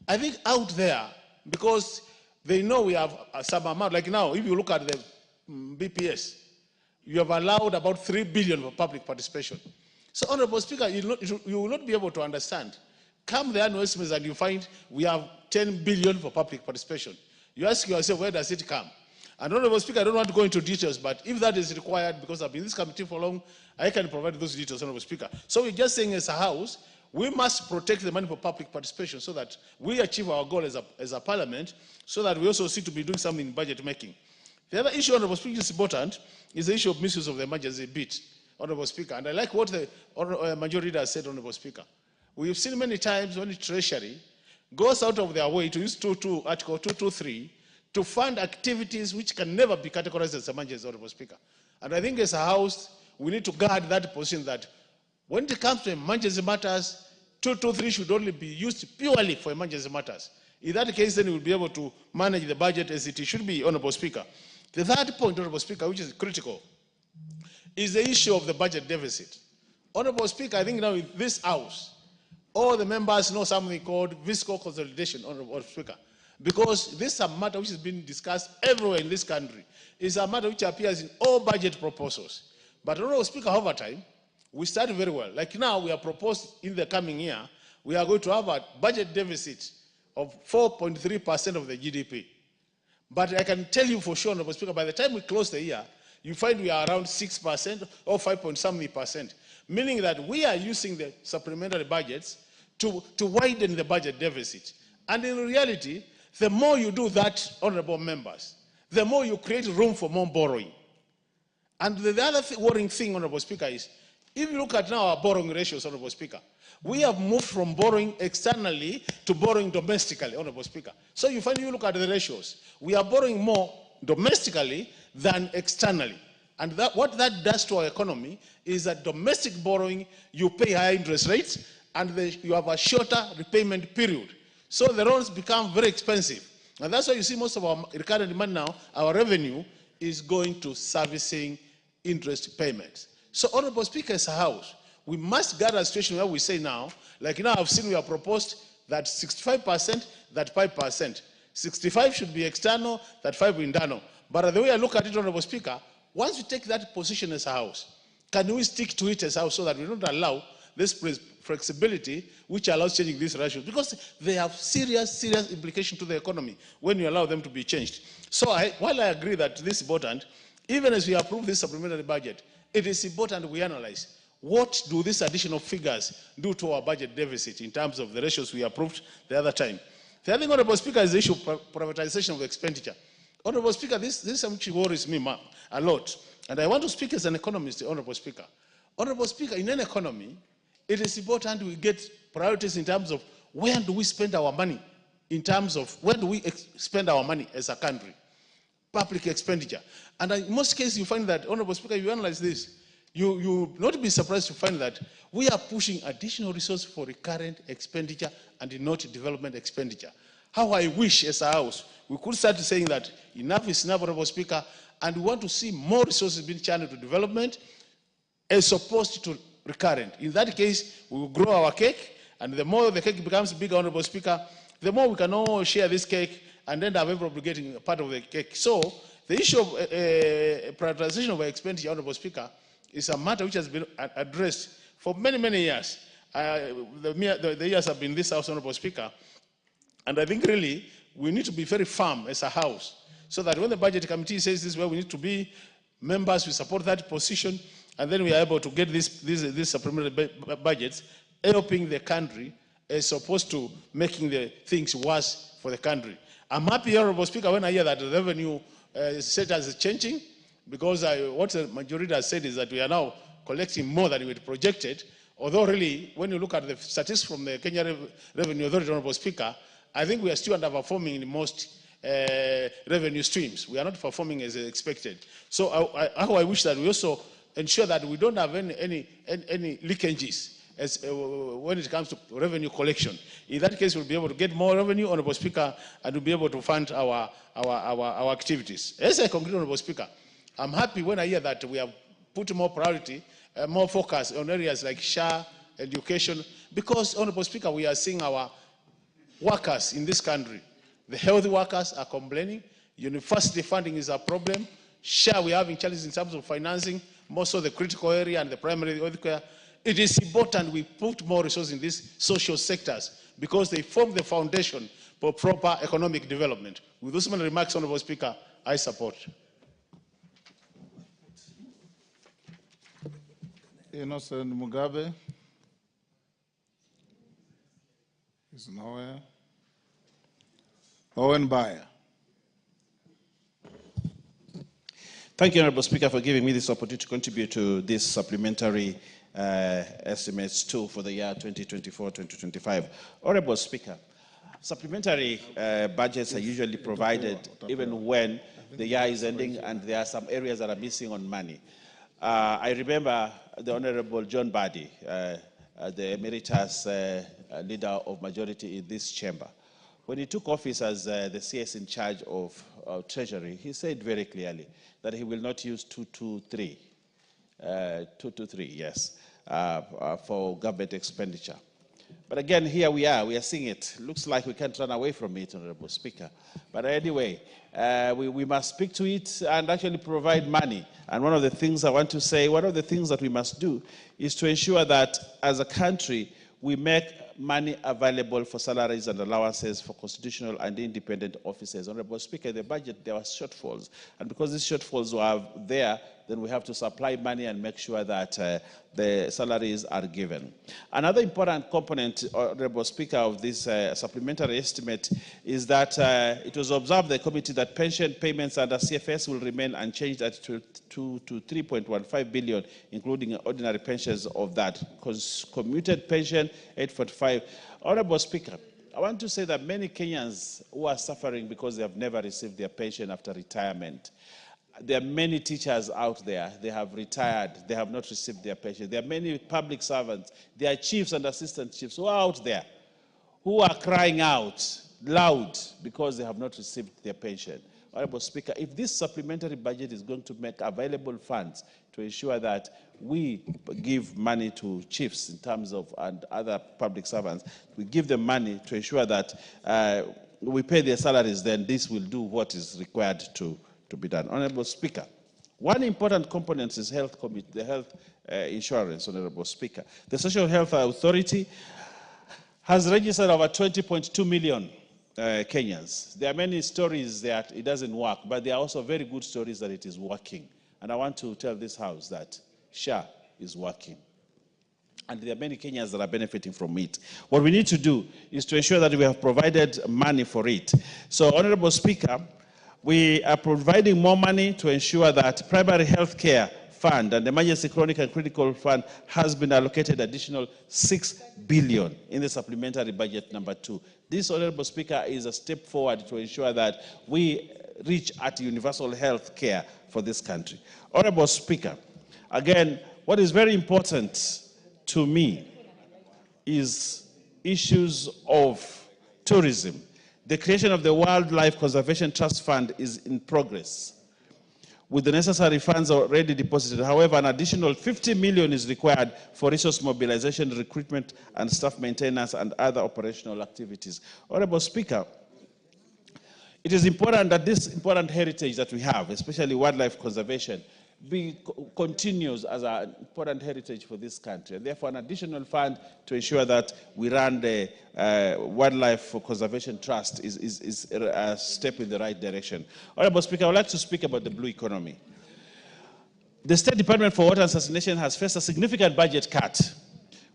I think out there, because they know we have some amount, like now, if you look at the BPS, you have allowed about 3 billion for public participation. So, Honorable Speaker, you will not be able to understand. Come the annual estimates and you find we have 10 billion for public participation. You ask yourself, where does it come? And Honorable Speaker, I don't want to go into details, but if that is required, because I've been in this committee for long, I can provide those details, Honorable Speaker. So we're just saying as a House, we must protect the money for public participation so that we achieve our goal as a parliament, so that we also see to be doing something in budget making. The other issue, Honorable Speaker, is important, is the issue of misuse of the emergency bit, Honorable Speaker. And I like what the majority leader has said, Honorable Speaker. We've seen many times when the Treasury goes out of their way to use Article 223 to fund activities which can never be categorized as emergency, Honorable Speaker. And I think as a House, we need to guard that position that when it comes to emergency matters, 223 should only be used purely for emergency matters. In that case, then we'll be able to manage the budget as it should be, Honorable Speaker. The third point, Honorable Speaker, which is critical, is the issue of the budget deficit. Honorable Speaker, I think now in this House, all the members know something called fiscal consolidation, Honorable Speaker, because this is a matter which has been discussed everywhere in this country. It's a matter which appears in all budget proposals. But Honorable Speaker, over time, we started very well. Like now, we are proposed in the coming year, we are going to have a budget deficit of 4.3% of the GDP. But I can tell you for sure, Honorable Speaker, by the time we close the year, you find we are around 6% or 5.something%, meaning that we are using the supplementary budgets to widen the budget deficit. And in reality, the more you do that, honorable members, the more you create room for more borrowing. And the other worrying thing, Honorable Speaker, is if you look at now our borrowing ratios, Honorable Speaker, we have moved from borrowing externally to borrowing domestically, Honorable Speaker. So you find, you look at the ratios, we are borrowing more domestically than externally. And what that does to our economy is that domestic borrowing, you pay higher interest rates, and you have a shorter repayment period. So the loans become very expensive. And that's why you see most of our recurrent demand now, our revenue is going to servicing interest payments. So, Honorable Speaker, as a House, we must gather a situation where we say now, like now I've seen we have proposed that 65%, that 5%. 65 should be external, that 5 internal. But the way I look at it, Honorable Speaker, once we take that position as a House, can we stick to it as a House so that we don't allow this flexibility which allows changing these ratios? Because they have serious implications to the economy when you allow them to be changed. So while I agree that this is important, even as we approve this supplementary budget, it is important we analyze what do these additional figures do to our budget deficit in terms of the ratios we approved the other time. The other thing, Honorable Speaker, is the issue of privatization of expenditure. Honorable Speaker, this is something which worries me a lot. And I want to speak as an economist, Honorable Speaker. Honorable Speaker, in an economy, it is important we get priorities in terms of where do we spend our money, in terms of where do we spend our money as a country, public expenditure. And in most cases, you find that, Honorable Speaker, you analyze this, you will not be surprised to find that we are pushing additional resources for recurrent expenditure and not development expenditure. How I wish as a House, we could start saying that enough is enough, Honorable Speaker, and we want to see more resources being channeled to development as opposed to recurrent. In that case, we will grow our cake, and the more the cake becomes bigger, Honorable Speaker, the more we can all share this cake and end up everybody getting a part of the cake. So the issue of prioritization of expenditure, Honorable Speaker, is a matter which has been addressed for many years. The years have been this House, Honorable Speaker, and I think really we need to be very firm as a House so that when the Budget Committee says this is where we need to be, members will support that position, and then we are able to get these supplementary budgets helping the country as opposed to making the things worse for the country. I'm happy, Honorable Speaker, when I hear that the revenue status is changing, because what the majority has said is that we are now collecting more than we had projected, although really, when you look at the statistics from the Kenya Revenue Authority, Honorable Speaker, I think we are still underperforming in most revenue streams. We are not performing as expected. So I wish that we also ensure that we don't have any leakages as, when it comes to revenue collection. In that case, we'll be able to get more revenue, Honorable Speaker, and we'll be able to fund our activities. As I conclude, Honorable Speaker, I'm happy when I hear that we have put more priority, more focus on areas like SHA, education, because, Honorable Speaker, we are seeing our workers in this country. The health workers are complaining. University funding is a problem. Sure, we're having challenges in terms of financing, most of the critical area and the primary health care. It is important we put more resources in these social sectors because they form the foundation for proper economic development. With those many remarks, Honorable Speaker, I support. Innocent Mugabe is nowhere. Owen Bayer. Thank you, Honorable Speaker, for giving me this opportunity to contribute to this supplementary estimates too for the year 2024-2025. Honorable Speaker, supplementary budgets are usually provided even when the year is ending and there are some areas that are missing on money. I remember the Honorable John Badi, the emeritus leader of majority in this chamber. When he took office as the CS in charge of Treasury, he said very clearly that he will not use 223, yes, for government expenditure. But again, here we are seeing it. Looks like we can't run away from it, Honorable Speaker. But anyway, we must speak to it and actually provide money. And one of the things I want to say, one of the things that we must do is to ensure that as a country, we make money available for salaries and allowances for constitutional and independent officers. Honorable Speaker, in the budget, there were shortfalls. And because these shortfalls were there, then we have to supply money and make sure that the salaries are given. Another important component, Honorable Speaker, of this supplementary estimate is that it was observed by the committee that pension payments under CFS will remain unchanged at 2 to 3.15 billion, including ordinary pensions of that. Commuted pension, 845. Honorable Speaker, I want to say that many Kenyans who are suffering because they have never received their pension after retirement. There are many teachers out there, they have retired, they have not received their pension. There are many public servants, there are chiefs and assistant chiefs who are out there, who are crying out loud because they have not received their pension. Honorable Speaker, if this supplementary budget is going to make available funds to ensure that we give money to chiefs in terms of and other public servants, we give them money to ensure that we pay their salaries, then this will do what is required to be done. Honorable Speaker, one important component is the health insurance, Honorable Speaker. The Social Health Authority has registered over 20.2 million Kenyans. There are many stories that it doesn't work, but there are also very good stories that it is working. And I want to tell this House that SHA is working. And there are many Kenyans that are benefiting from it. What we need to do is to ensure that we have provided money for it. So, Honorable Speaker, we are providing more money to ensure that primary health care fund and the emergency chronic and critical fund has been allocated additional 6 billion in the supplementary budget number 2. This, Honorable Speaker, is a step forward to ensure that we reach at universal health care for this country. Honorable Speaker, again, what is very important to me is issues of tourism. The creation of the Wildlife Conservation Trust Fund is in progress, with the necessary funds already deposited. However, an additional 50 million is required for resource mobilization, recruitment, and staff maintenance and other operational activities. Honorable Speaker, it is important that this important heritage that we have, especially wildlife conservation, continues as an important heritage for this country. And therefore, an additional fund to ensure that we run the Wildlife Conservation Trust is a step in the right direction. Honorable Speaker, I would like to speak about the blue economy. The State Department for Water and Sanitation has faced a significant budget cut,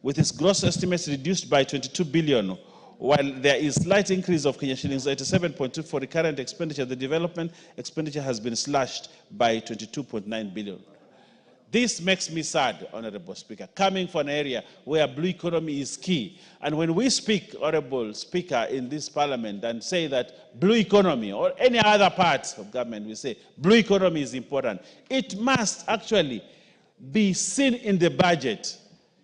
with its gross estimates reduced by 22 billion, while there is slight increase of Kenya shillings 87.2 for recurrent expenditure. The development expenditure has been slashed by 22.9 billion. This makes me sad, Honorable Speaker, coming from an area where blue economy is key. And when we speak, Honorable Speaker, in this parliament and say that blue economy or any other part of government, we say blue economy is important, it must actually be seen in the budget.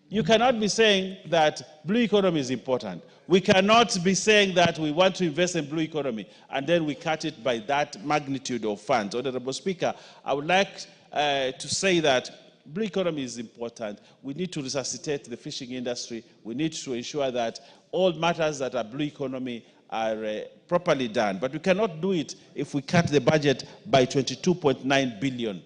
You cannot be saying that blue economy is important. We cannot be saying that we want to invest in blue economy and then we cut it by that magnitude of funds. Honorable Speaker, I would like to say that blue economy is important. We need to resuscitate the fishing industry. We need to ensure that all matters that are blue economy are properly done. But we cannot do it if we cut the budget by 22.9 billion.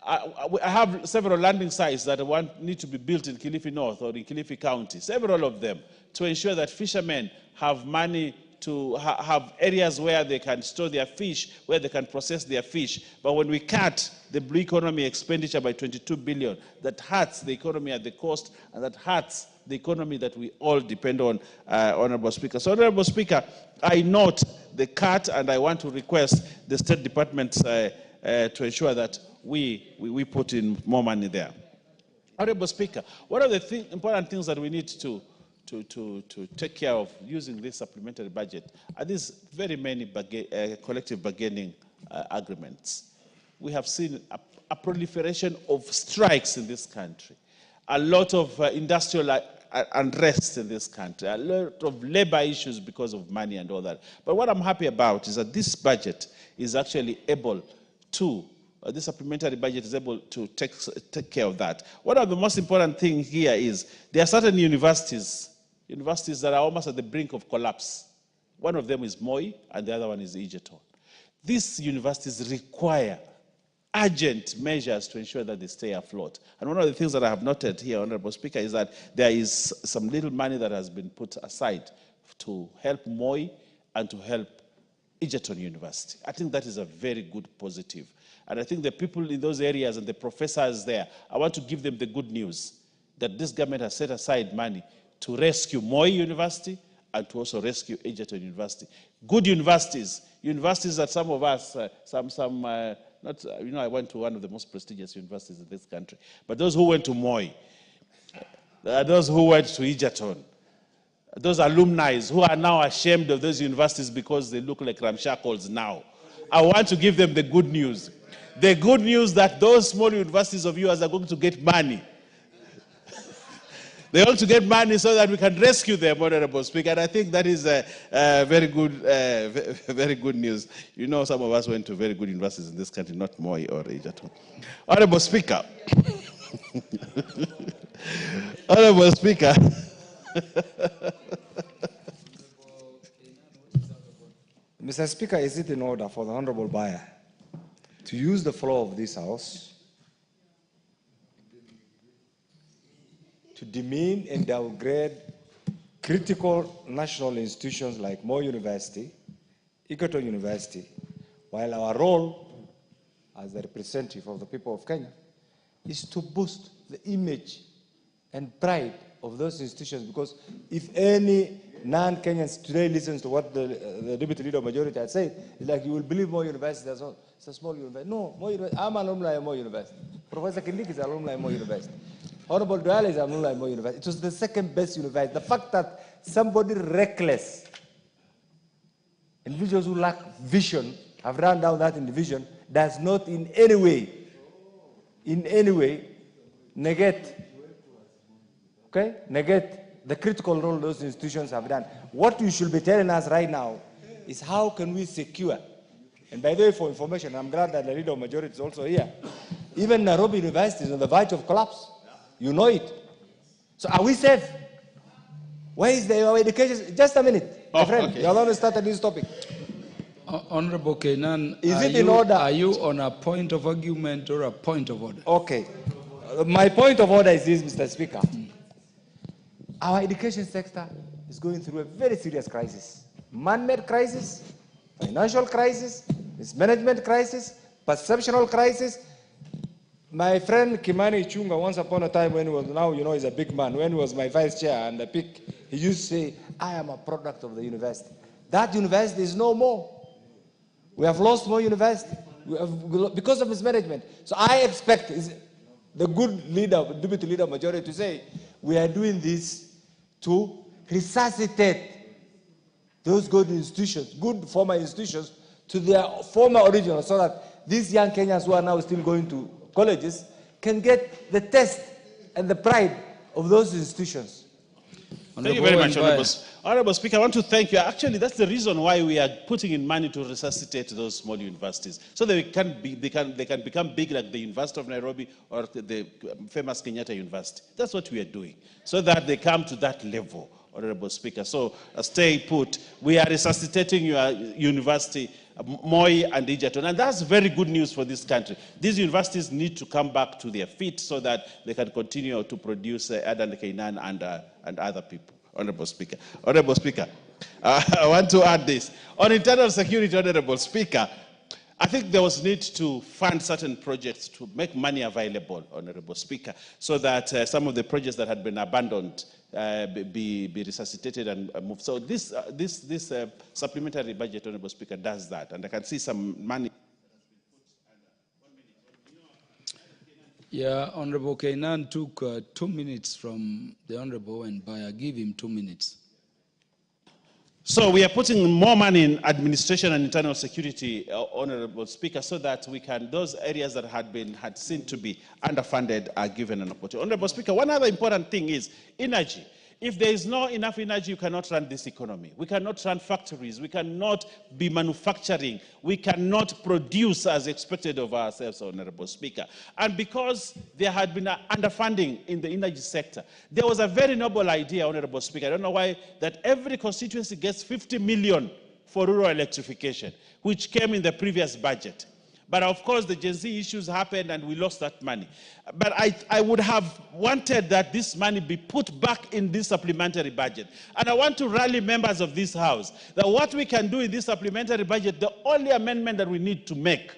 I have several landing sites that need to be built in Kilifi North or in Kilifi County, several of them, to ensure that fishermen have money to have areas where they can store their fish, where they can process their fish. But when we cut the blue economy expenditure by 22 billion, that hurts the economy at the coast, and that hurts the economy that we all depend on, Honorable Speaker. So, Honorable Speaker, I note the cut, and I want to request the State Department to ensure that we put in more money there. Honorable Speaker, one of the important things that we need to take care of using this supplementary budget are these very many collective bargaining agreements. We have seen a proliferation of strikes in this country, a lot of industrial unrest in this country, a lot of labor issues because of money and all that. But what I'm happy about is that this budget is actually able to, this supplementary budget is able to take care of that. One of the most important things here is there are certain universities that are almost at the brink of collapse. One of them is Moi, and the other one is Egerton. These universities require urgent measures to ensure that they stay afloat. And one of the things that I have noted here, Honorable Speaker, is that there is some little money that has been put aside to help Moi and to help Egerton University. I think that is a very good positive. And I think the people in those areas and the professors there, I want to give them the good news that this government has set aside money to rescue Moi University and to also rescue Egerton University. Good universities that some of us, I went to one of the most prestigious universities in this country, but those who went to Moi, those who went to Egerton, those alumni who are now ashamed of those universities because they look like ramshackles now, I want to give them the good news. The good news that those small universities of yours are going to get money. They want to get money so that we can rescue them, Honorable Speaker. And I think that is very good news. You know, some of us went to very good universities in this country, not Moi or Egerton. Honorable Speaker. Honorable Speaker. Mr. Speaker, is it in order for the Honorable Buyer to use the floor of this House to demean and downgrade critical national institutions like Moi University, Egerton University, while our role as the representative of the people of Kenya is to boost the image and pride of those institutions? Because if any non-Kenyans today listens to what the Deputy Leader of Majority has said, it's like you will believe Moi University is it's a small university. No, Moi University, I'm an alumni of Moi University. Professor Kindiki is an alumni of Moi University. Honorable Duale is an alumni of Moi University. It was the second best university. The fact that somebody reckless, individuals who lack vision, have run down that division, does not in any way negate the critical role those institutions have done. What you should be telling us right now is how can we secure, and by the way, for information, I'm glad that the Leader of Majority is also here, even Nairobi University is on the verge of collapse. You know it. So are we safe? Where is our education? Just a minute, my friend. Okay. You're the one who started this topic. Honorable Kenyan, is it in order? Are you on a point of argument or a point of order? Okay. My point of order is this, Mr. Speaker. Our education sector is going through a very serious crisis. Man-made crisis, financial crisis, mismanagement crisis, perceptual crisis. My friend Kimani Ichunga, once upon a time when he was, now you know he's a big man, when he was my vice chair and the pick, he used to say, I am a product of the university. That university is no more. We have lost more university because of mismanagement. So I expect the good leader, Deputy Leader Majority to say, we are doing this to resuscitate those good institutions, good former institutions, to their former original, so that these young Kenyans who are now still going to colleges can get the taste and the pride of those institutions. Thank you very much, Honorable Speaker. I want to thank you. Actually, that's the reason why we are putting in money to resuscitate those small universities, so that they can become big like the University of Nairobi or the famous Kenyatta University. That's what we are doing, so that they come to that level, Honorable Speaker. So stay put. We are resuscitating your university, Moi and Egerton, and that's very good news for this country. These universities need to come back to their feet so that they can continue to produce Ndindi Nyoro and other people. Honorable Speaker. Honorable Speaker, I want to add this. On internal security, Honorable Speaker, I think there was need to fund certain projects to make money available, Honorable Speaker, so that some of the projects that had been abandoned be resuscitated and moved. So this supplementary budget, Honorable Speaker, does that, and I can see some money. Yeah, Honorable Kenyan took 2 minutes from the Honorable and Baya. Give him 2 minutes. So we are putting more money in administration and internal security, Honorable Speaker, so that we can, those areas that had seemed to be underfunded are given an opportunity. Honorable Speaker, one other important thing is energy. If there is not enough energy, you cannot run this economy. We cannot run factories. We cannot be manufacturing. We cannot produce as expected of ourselves, Honorable Speaker. And because there had been underfunding in the energy sector, there was a very noble idea, Honorable Speaker. I don't know why, that every constituency gets 50 million for rural electrification, which came in the previous budget. But of course, the Gen Z issues happened and we lost that money. But I would have wanted that this money be put back in this supplementary budget. And I want to rally members of this House that what we can do in this supplementary budget, the only amendment that we need to make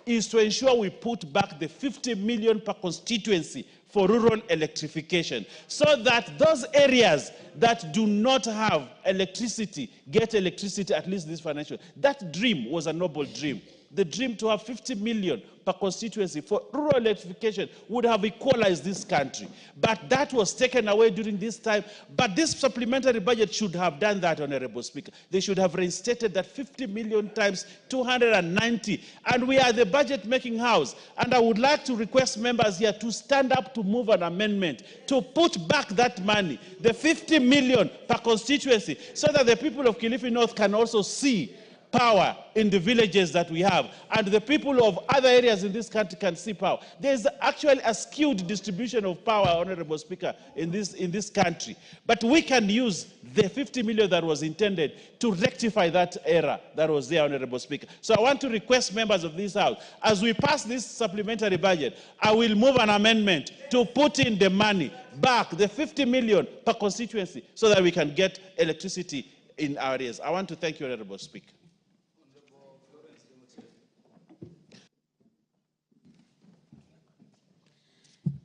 is to ensure we put back the 50 million per constituency for rural electrification, so that those areas that do not have electricity get electricity at least this financial. That dream was a noble dream. The dream to have 50 million per constituency for rural electrification would have equalized this country. But that was taken away during this time. But this supplementary budget should have done that, Honorable Speaker. They should have reinstated that 50 million times 290. And we are the budget-making house. And I would like to request members here to stand up to move an amendment to put back that money, the 50 million per constituency, so that the people of Kilifi North can also see power in the villages that we have, and the people of other areas in this country can see power. There's actually a skewed distribution of power, Honorable Speaker, in this country. But we can use the 50 million that was intended to rectify that error that was there, Honorable Speaker. So I want to request members of this House, as we pass this supplementary budget, I will move an amendment to put in the money back, the 50 million per constituency, so that we can get electricity in our areas. I want to thank you, Honorable Speaker.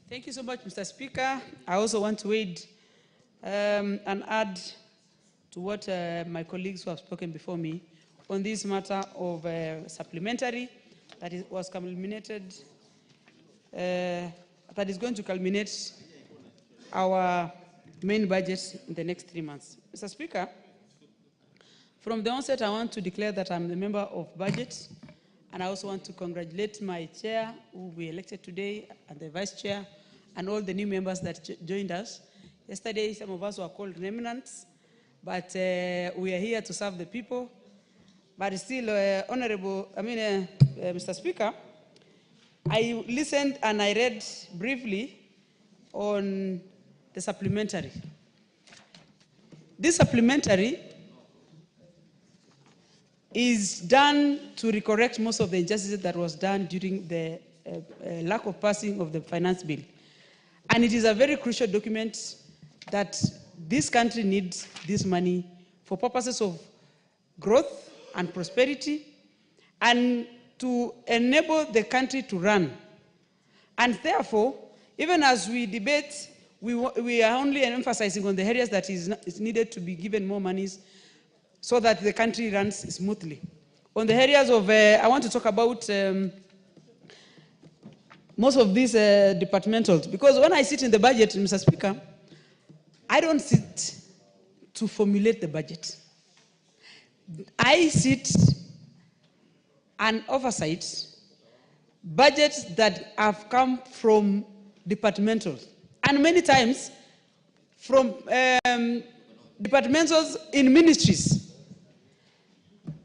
Thank you so much, Mr. Speaker. I also want to add and add to what my colleagues who have spoken before me on this matter of supplementary that was culminated, that is going to culminate our main budget in the next 3 months. Mr. Speaker, from the onset, I want to declare that I'm the member of budget, and I also want to congratulate my chair, who will be elected today, and the vice chair, and all the new members that joined us. Yesterday, some of us were called remnants, but we are here to serve the people. But still, Mr. Speaker, I listened and I read briefly on the supplementary. This supplementary is done to correct most of the injustices that was done during the lack of passing of the finance bill. And it is a very crucial document that this country needs this money for purposes of growth and prosperity and to enable the country to run. And therefore, even as we debate, we are only emphasizing on the areas that is needed to be given more monies so that the country runs smoothly. On the areas of, I want to talk about most of these departmentals, because when I sit in the budget, Mr. Speaker, I don't sit to formulate the budget. I sit and oversight budgets that have come from departmentals, and many times from departmentals in ministries.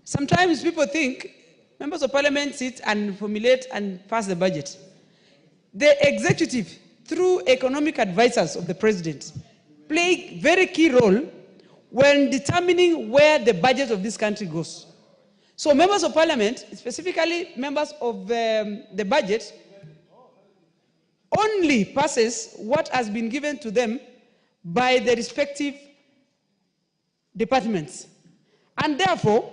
Sometimes people think members of parliament sit and formulate and pass the budget. The executive, through economic advisors of the president, play a very key role when determining where the budget of this country goes. So members of parliament, specifically members of the budget, only passes what has been given to them by the respective departments. And therefore,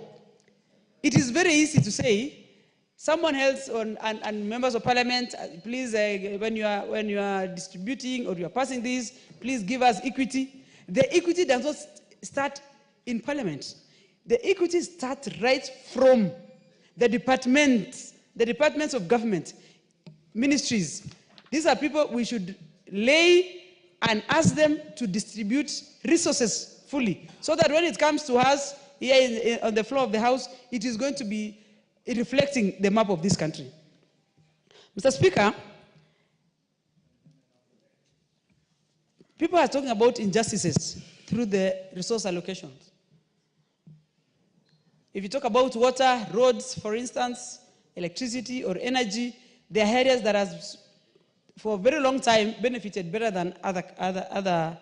it is very easy to say, someone else and members of parliament, please, when you are distributing or you are passing this, please give us equity. The equity does not start in parliament. The equity starts right from the departments of government, ministries. These are people we should lay and ask them to distribute resources fully, so that when it comes to us here on the floor of the House, it is going to be reflecting the map of this country. Mr. Speaker, people are talking about injustices through the resource allocations. If you talk about water, roads, for instance, electricity or energy, there are areas that have, for a very long time, benefited better than other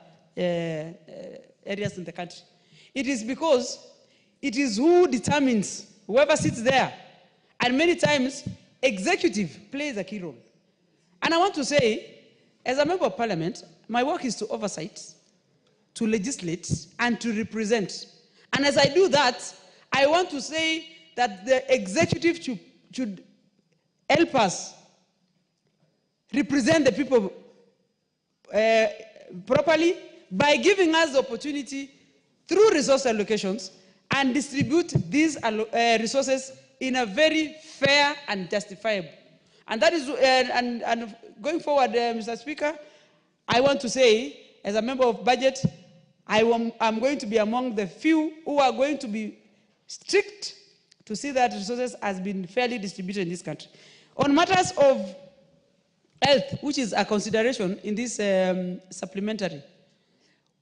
areas in the country. It is because it is who determines, whoever sits there, and many times, executive plays a key role. And I want to say, as a member of parliament, my work is to oversight, to legislate, and to represent. And as I do that, I want to say that the executive should help us represent the people properly by giving us the opportunity through resource allocations and distribute these resources in a very fair and justifiable. And that is, and going forward, Mr. Speaker, I want to say, as a member of budget, I'm going to be among the few who are going to be strict to see that resources has been fairly distributed in this country. On matters of health, which is a consideration in this supplementary,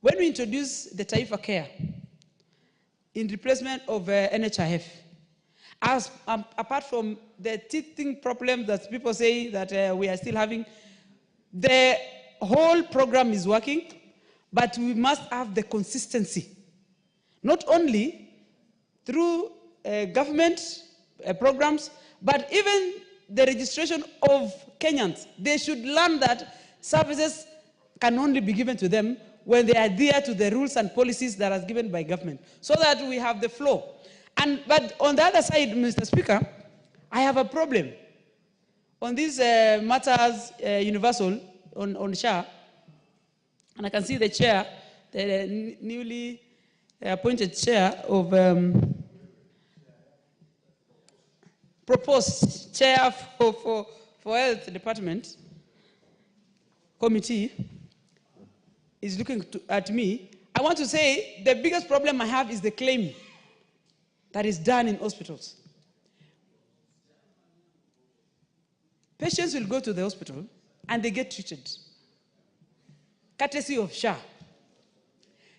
when we introduce the Taifa Care in replacement of NHIF, apart from the teething problem that people say that we are still having, the whole program is working, but we must have the consistency, not only through government programs, but even the registration of Kenyans. They should learn that services can only be given to them when they adhere to the rules and policies that are given by government, so that we have the flow. But on the other side, Mr. Speaker, I have a problem. On these matters, universal, on SHA, and I can see the chair, the newly appointed chair of proposed chair for health department committee is looking at me. I want to say the biggest problem I have is the claim that is done in hospitals. Patients will go to the hospital and they get treated, courtesy of SHA.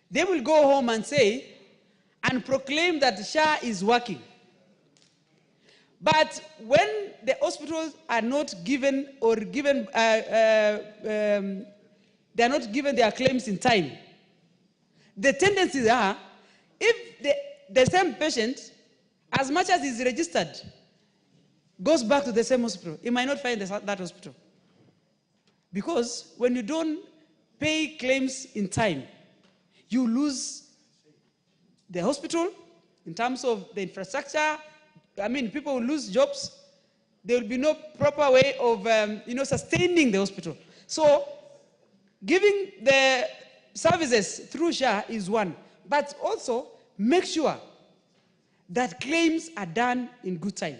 They will go home and say, and proclaim that SHA is working. But when the hospitals are not given or given, they are not given their claims in time, the tendencies are, if the same patient, as much as is registered, goes back to the same hospital, he might not find that hospital. Because when you don't pay claims in time, you lose the hospital in terms of the infrastructure. I mean, people will lose jobs. There will be no proper way of sustaining the hospital. So giving the services through SHA is one, but also make sure that claims are done in good time.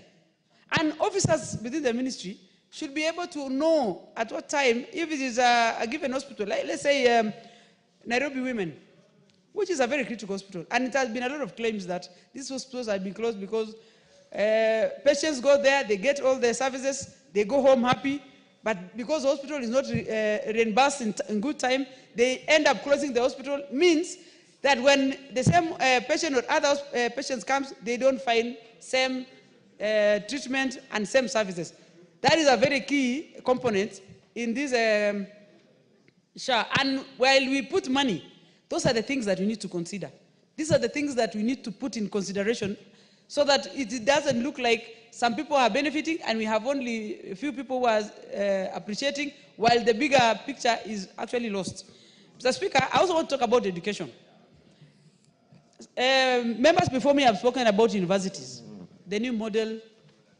And officers within the ministry should be able to know at what time, if it is a given hospital, like let's say Nairobi Women, which is a very critical hospital, and it has been a lot of claims that these hospitals have been closed because patients go there, they get all their services, they go home happy, but because the hospital is not reimbursed in good time, they end up closing the hospital. Means that when the same patient or other patients comes, they don't find same treatment and same services. That is a very key component in this SHA. And while we put money, those are the things that we need to consider These are the things that we need to put in consideration so that it doesn't look like some people are benefiting and we have only a few people who are appreciating, while the bigger picture is actually lost. Mr. Speaker, I also want to talk about education. Members before me have spoken about universities, the new model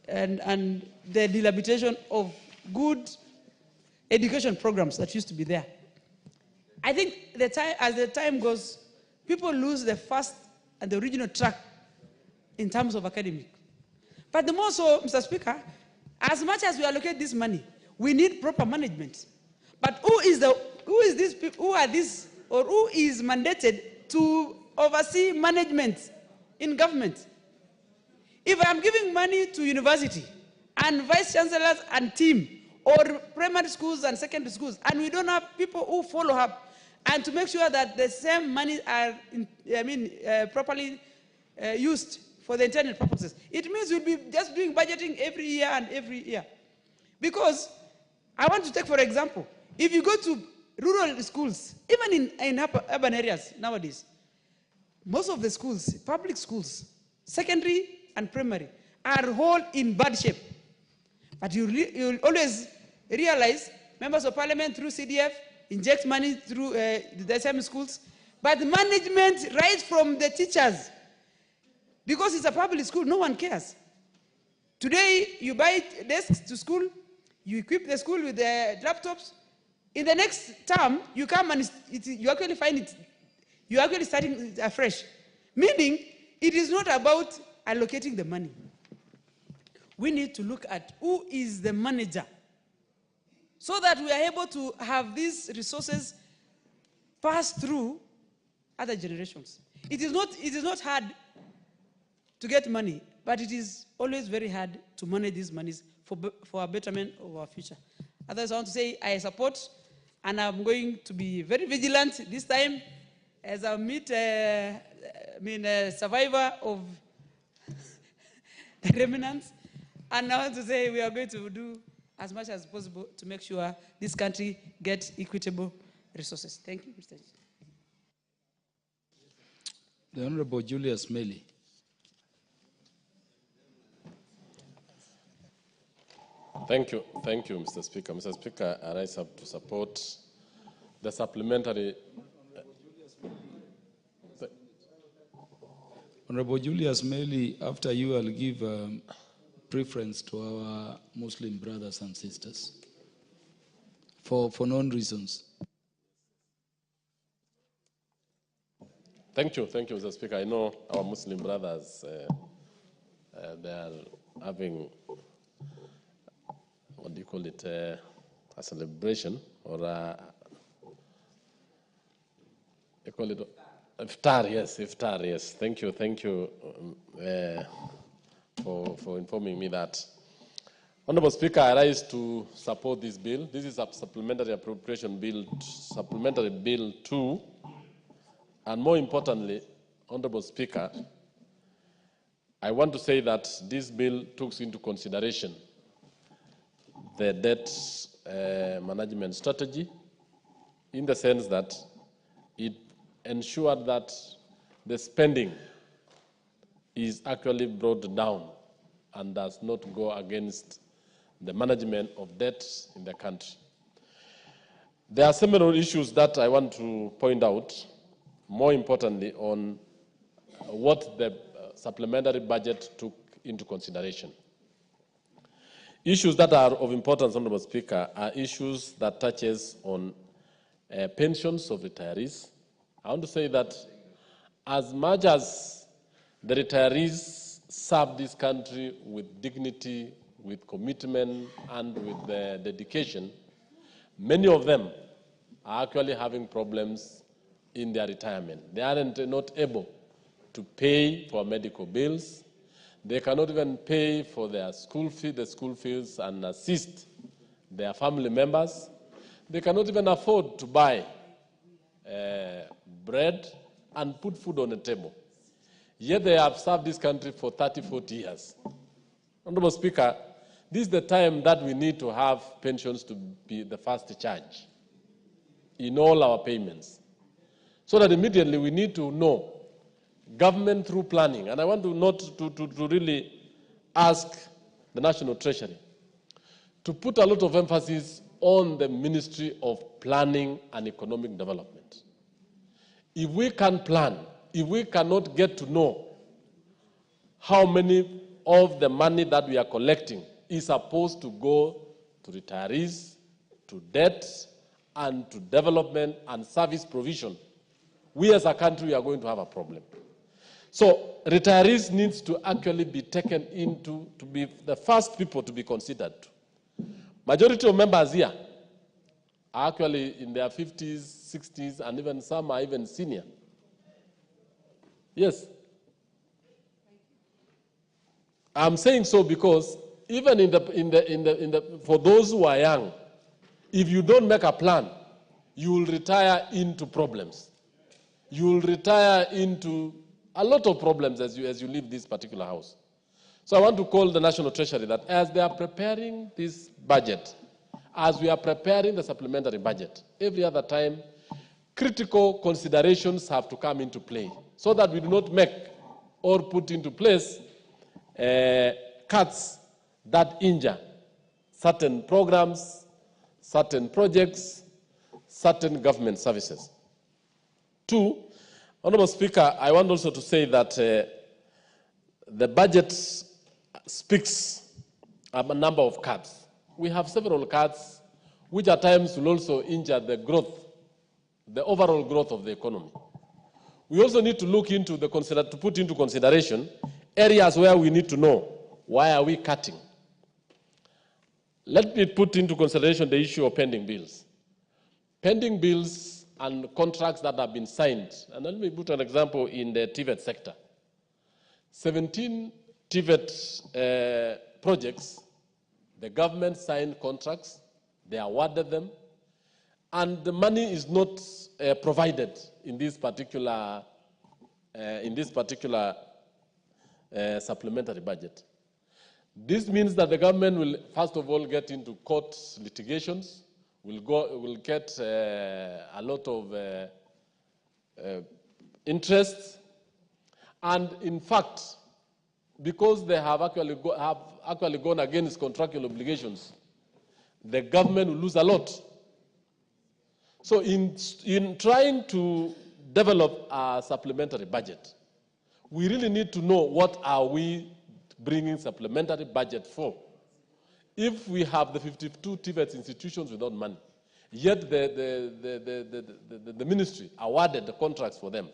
and the dilapidation of good education programs that used to be there. I think as the time goes, people lose the first and the original track in terms of academic. But the more so, Mr. Speaker, as much as we allocate this money, we need proper management. But who is mandated to oversee management in government? If I'm giving money to university and vice chancellors and team, or primary schools and secondary schools, and we don't have people who follow up and to make sure that the same money are properly used for the intended purposes, it means we'll be just doing budgeting every year and every year. Because I want to take, for example, if you go to rural schools, even in urban areas nowadays, most of the schools, public schools, secondary and primary, are all in bad shape. But you'll always realize members of parliament through CDF inject money through the same schools, but management right from the teachers, because it's a public school, no one cares. Today, you buy desks to school, you equip the school with the laptops. In the next term, you come and you actually find it, you're actually starting afresh. Meaning, it is not about allocating the money. We need to look at who is the manager so that we are able to have these resources pass through other generations. It is not hard to get money, but it is always very hard to manage these monies for a betterment of our future. Others, I want to say I support, and I'm going to be very vigilant this time as I meet a survivor of the remnants. And I want to say we are going to do as much as possible to make sure this country gets equitable resources. Thank you, Mr. Chair. The Honorable Julius Meli. Thank you, Mr. Speaker. Mr. Speaker, I rise up to support the supplementary. Honorable Julius Meli, after you, I'll give preference to our Muslim brothers and sisters for known reasons. Thank you, Mr. Speaker. I know our Muslim brothers, they are having, what do you call it, a celebration, or they call it iftar, yes. Thank you for informing me that. Honorable Speaker, I rise to support this bill. This is a supplementary appropriation bill, supplementary bill 2. And more importantly, Honorable Speaker, I want to say that this bill takes into consideration the debt management strategy, in the sense that it ensured that the spending is actually brought down and does not go against the management of debt in the country. There are several issues that I want to point out, more importantly on what the supplementary budget took into consideration. Issues that are of importance, Honorable Speaker, are issues that touches on pensions of retirees. I want to say that as much as the retirees serve this country with dignity, with commitment, and with dedication, many of them are actually having problems in their retirement. They aren't not able to pay for medical bills. They cannot even pay for their school fees and assist their family members. They cannot even afford to buy bread and put food on the table. Yet they have served this country for 30, 40 years. Honorable Speaker, this is the time that we need to have pensions to be the first charge in all our payments. So that immediately we need to know government through planning. And I want to really ask the National Treasury to put a lot of emphasis on the Ministry of Planning and Economic Development. If we can plan, if we cannot get to know how many of the money that we are collecting is supposed to go to retirees, to debt, and to development and service provision, we as a country are going to have a problem. So retirees needs to actually be taken into, to be the first people to be considered. Majority of members here are actually in their 50s, 60s, and even some are even senior. Yes. I'm saying so because even for those who are young, if you don't make a plan, you will retire into problems. You will retire into a lot of problems as you leave this particular house. So I want to call the National Treasury that as they are preparing this budget, as we are preparing the supplementary budget, every other time, critical considerations have to come into play so that we do not make or put into place cuts that injure certain programs, certain projects, certain government services. Two, Honorable Speaker, I want also to say that the budget speaks of a number of cuts. We have several cuts which at times will also injure the growth, the overall growth of the economy. We also need to look into to put into consideration areas where we need to know why are we cutting. Let me put into consideration the issue of pending bills. Pending bills and contracts that have been signed. And let me put an example in the TVET sector. 17 TVET projects, the government signed contracts, they awarded them, and the money is not provided in this particular supplementary budget. This means that the government will, first of all, get into court litigations, will get a lot of interest, and in fact, because they have actually gone against contractual obligations, the government will lose a lot. So in trying to develop a supplementary budget, we really need to know what are we bringing supplementary budget for. If we have the 52 TVET institutions without money, yet the ministry awarded the contracts for them,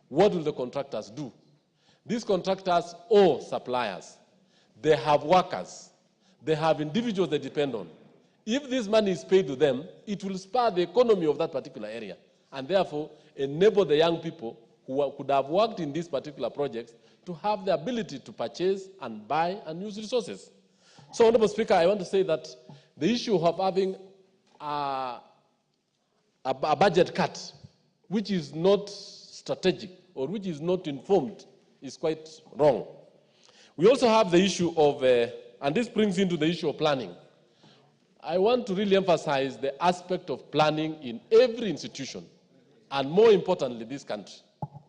what will the contractors do? These contractors owe suppliers. They have workers. They have individuals they depend on. If this money is paid to them, it will spur the economy of that particular area and therefore enable the young people who could have worked in these particular projects to have the ability to purchase and buy and use resources. So, Honorable Speaker, I want to say that the issue of having a budget cut, which is not strategic or which is not informed, is quite wrong. We also have the issue of, and this brings into the issue of planning. I want to really emphasize the aspect of planning in every institution, and more importantly, this country,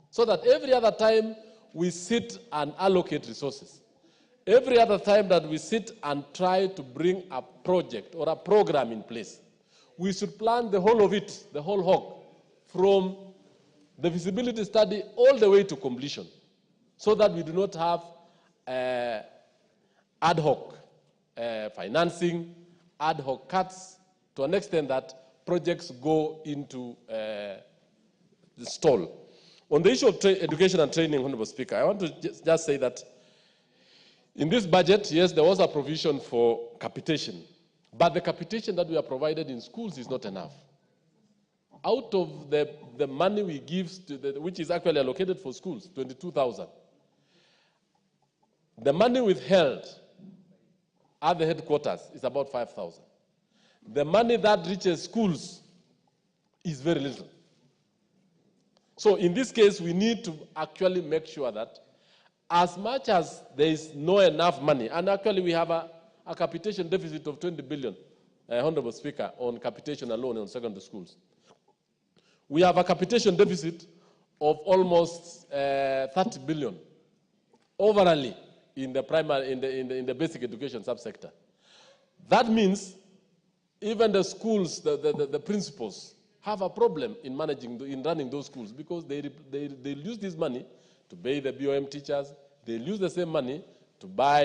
so that every other time we sit and allocate resources, every other time that we sit and try to bring a project or a program in place, we should plan the whole of it, the whole hog, from the feasibility study all the way to completion, so that we do not have ad hoc financing, ad hoc cuts, to an extent that projects go into the stall. On the issue of education and training, Honorable Speaker, I want to just say that in this budget, yes, there was a provision for capitation, but the capitation that we are provided in schools is not enough. Out of the money we give, which is actually allocated for schools, 22,000, the money withheld at the headquarters is about 5,000. The money that reaches schools is very little. So in this case, we need to actually make sure that as much as there is not enough money, and actually we have a capitation deficit of 20 billion, Honorable Speaker, on capitation alone on secondary schools. We have a capitation deficit of almost 30 billion overall in the primary, in the basic education subsector. That means even the schools, the principals have a problem in managing, in running those schools, because they use this money to pay the BOM teachers. They use the same money to buy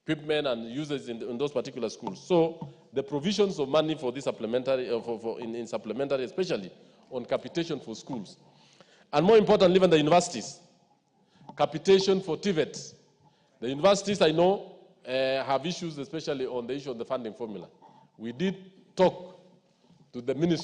equipment and users in those particular schools. So the provisions of money for this supplementary, in supplementary, especially on capitation for schools, and more importantly, even the universities, capitation for TVET. The universities, I know, have issues, especially on the issue of the funding formula. We did talk to the ministry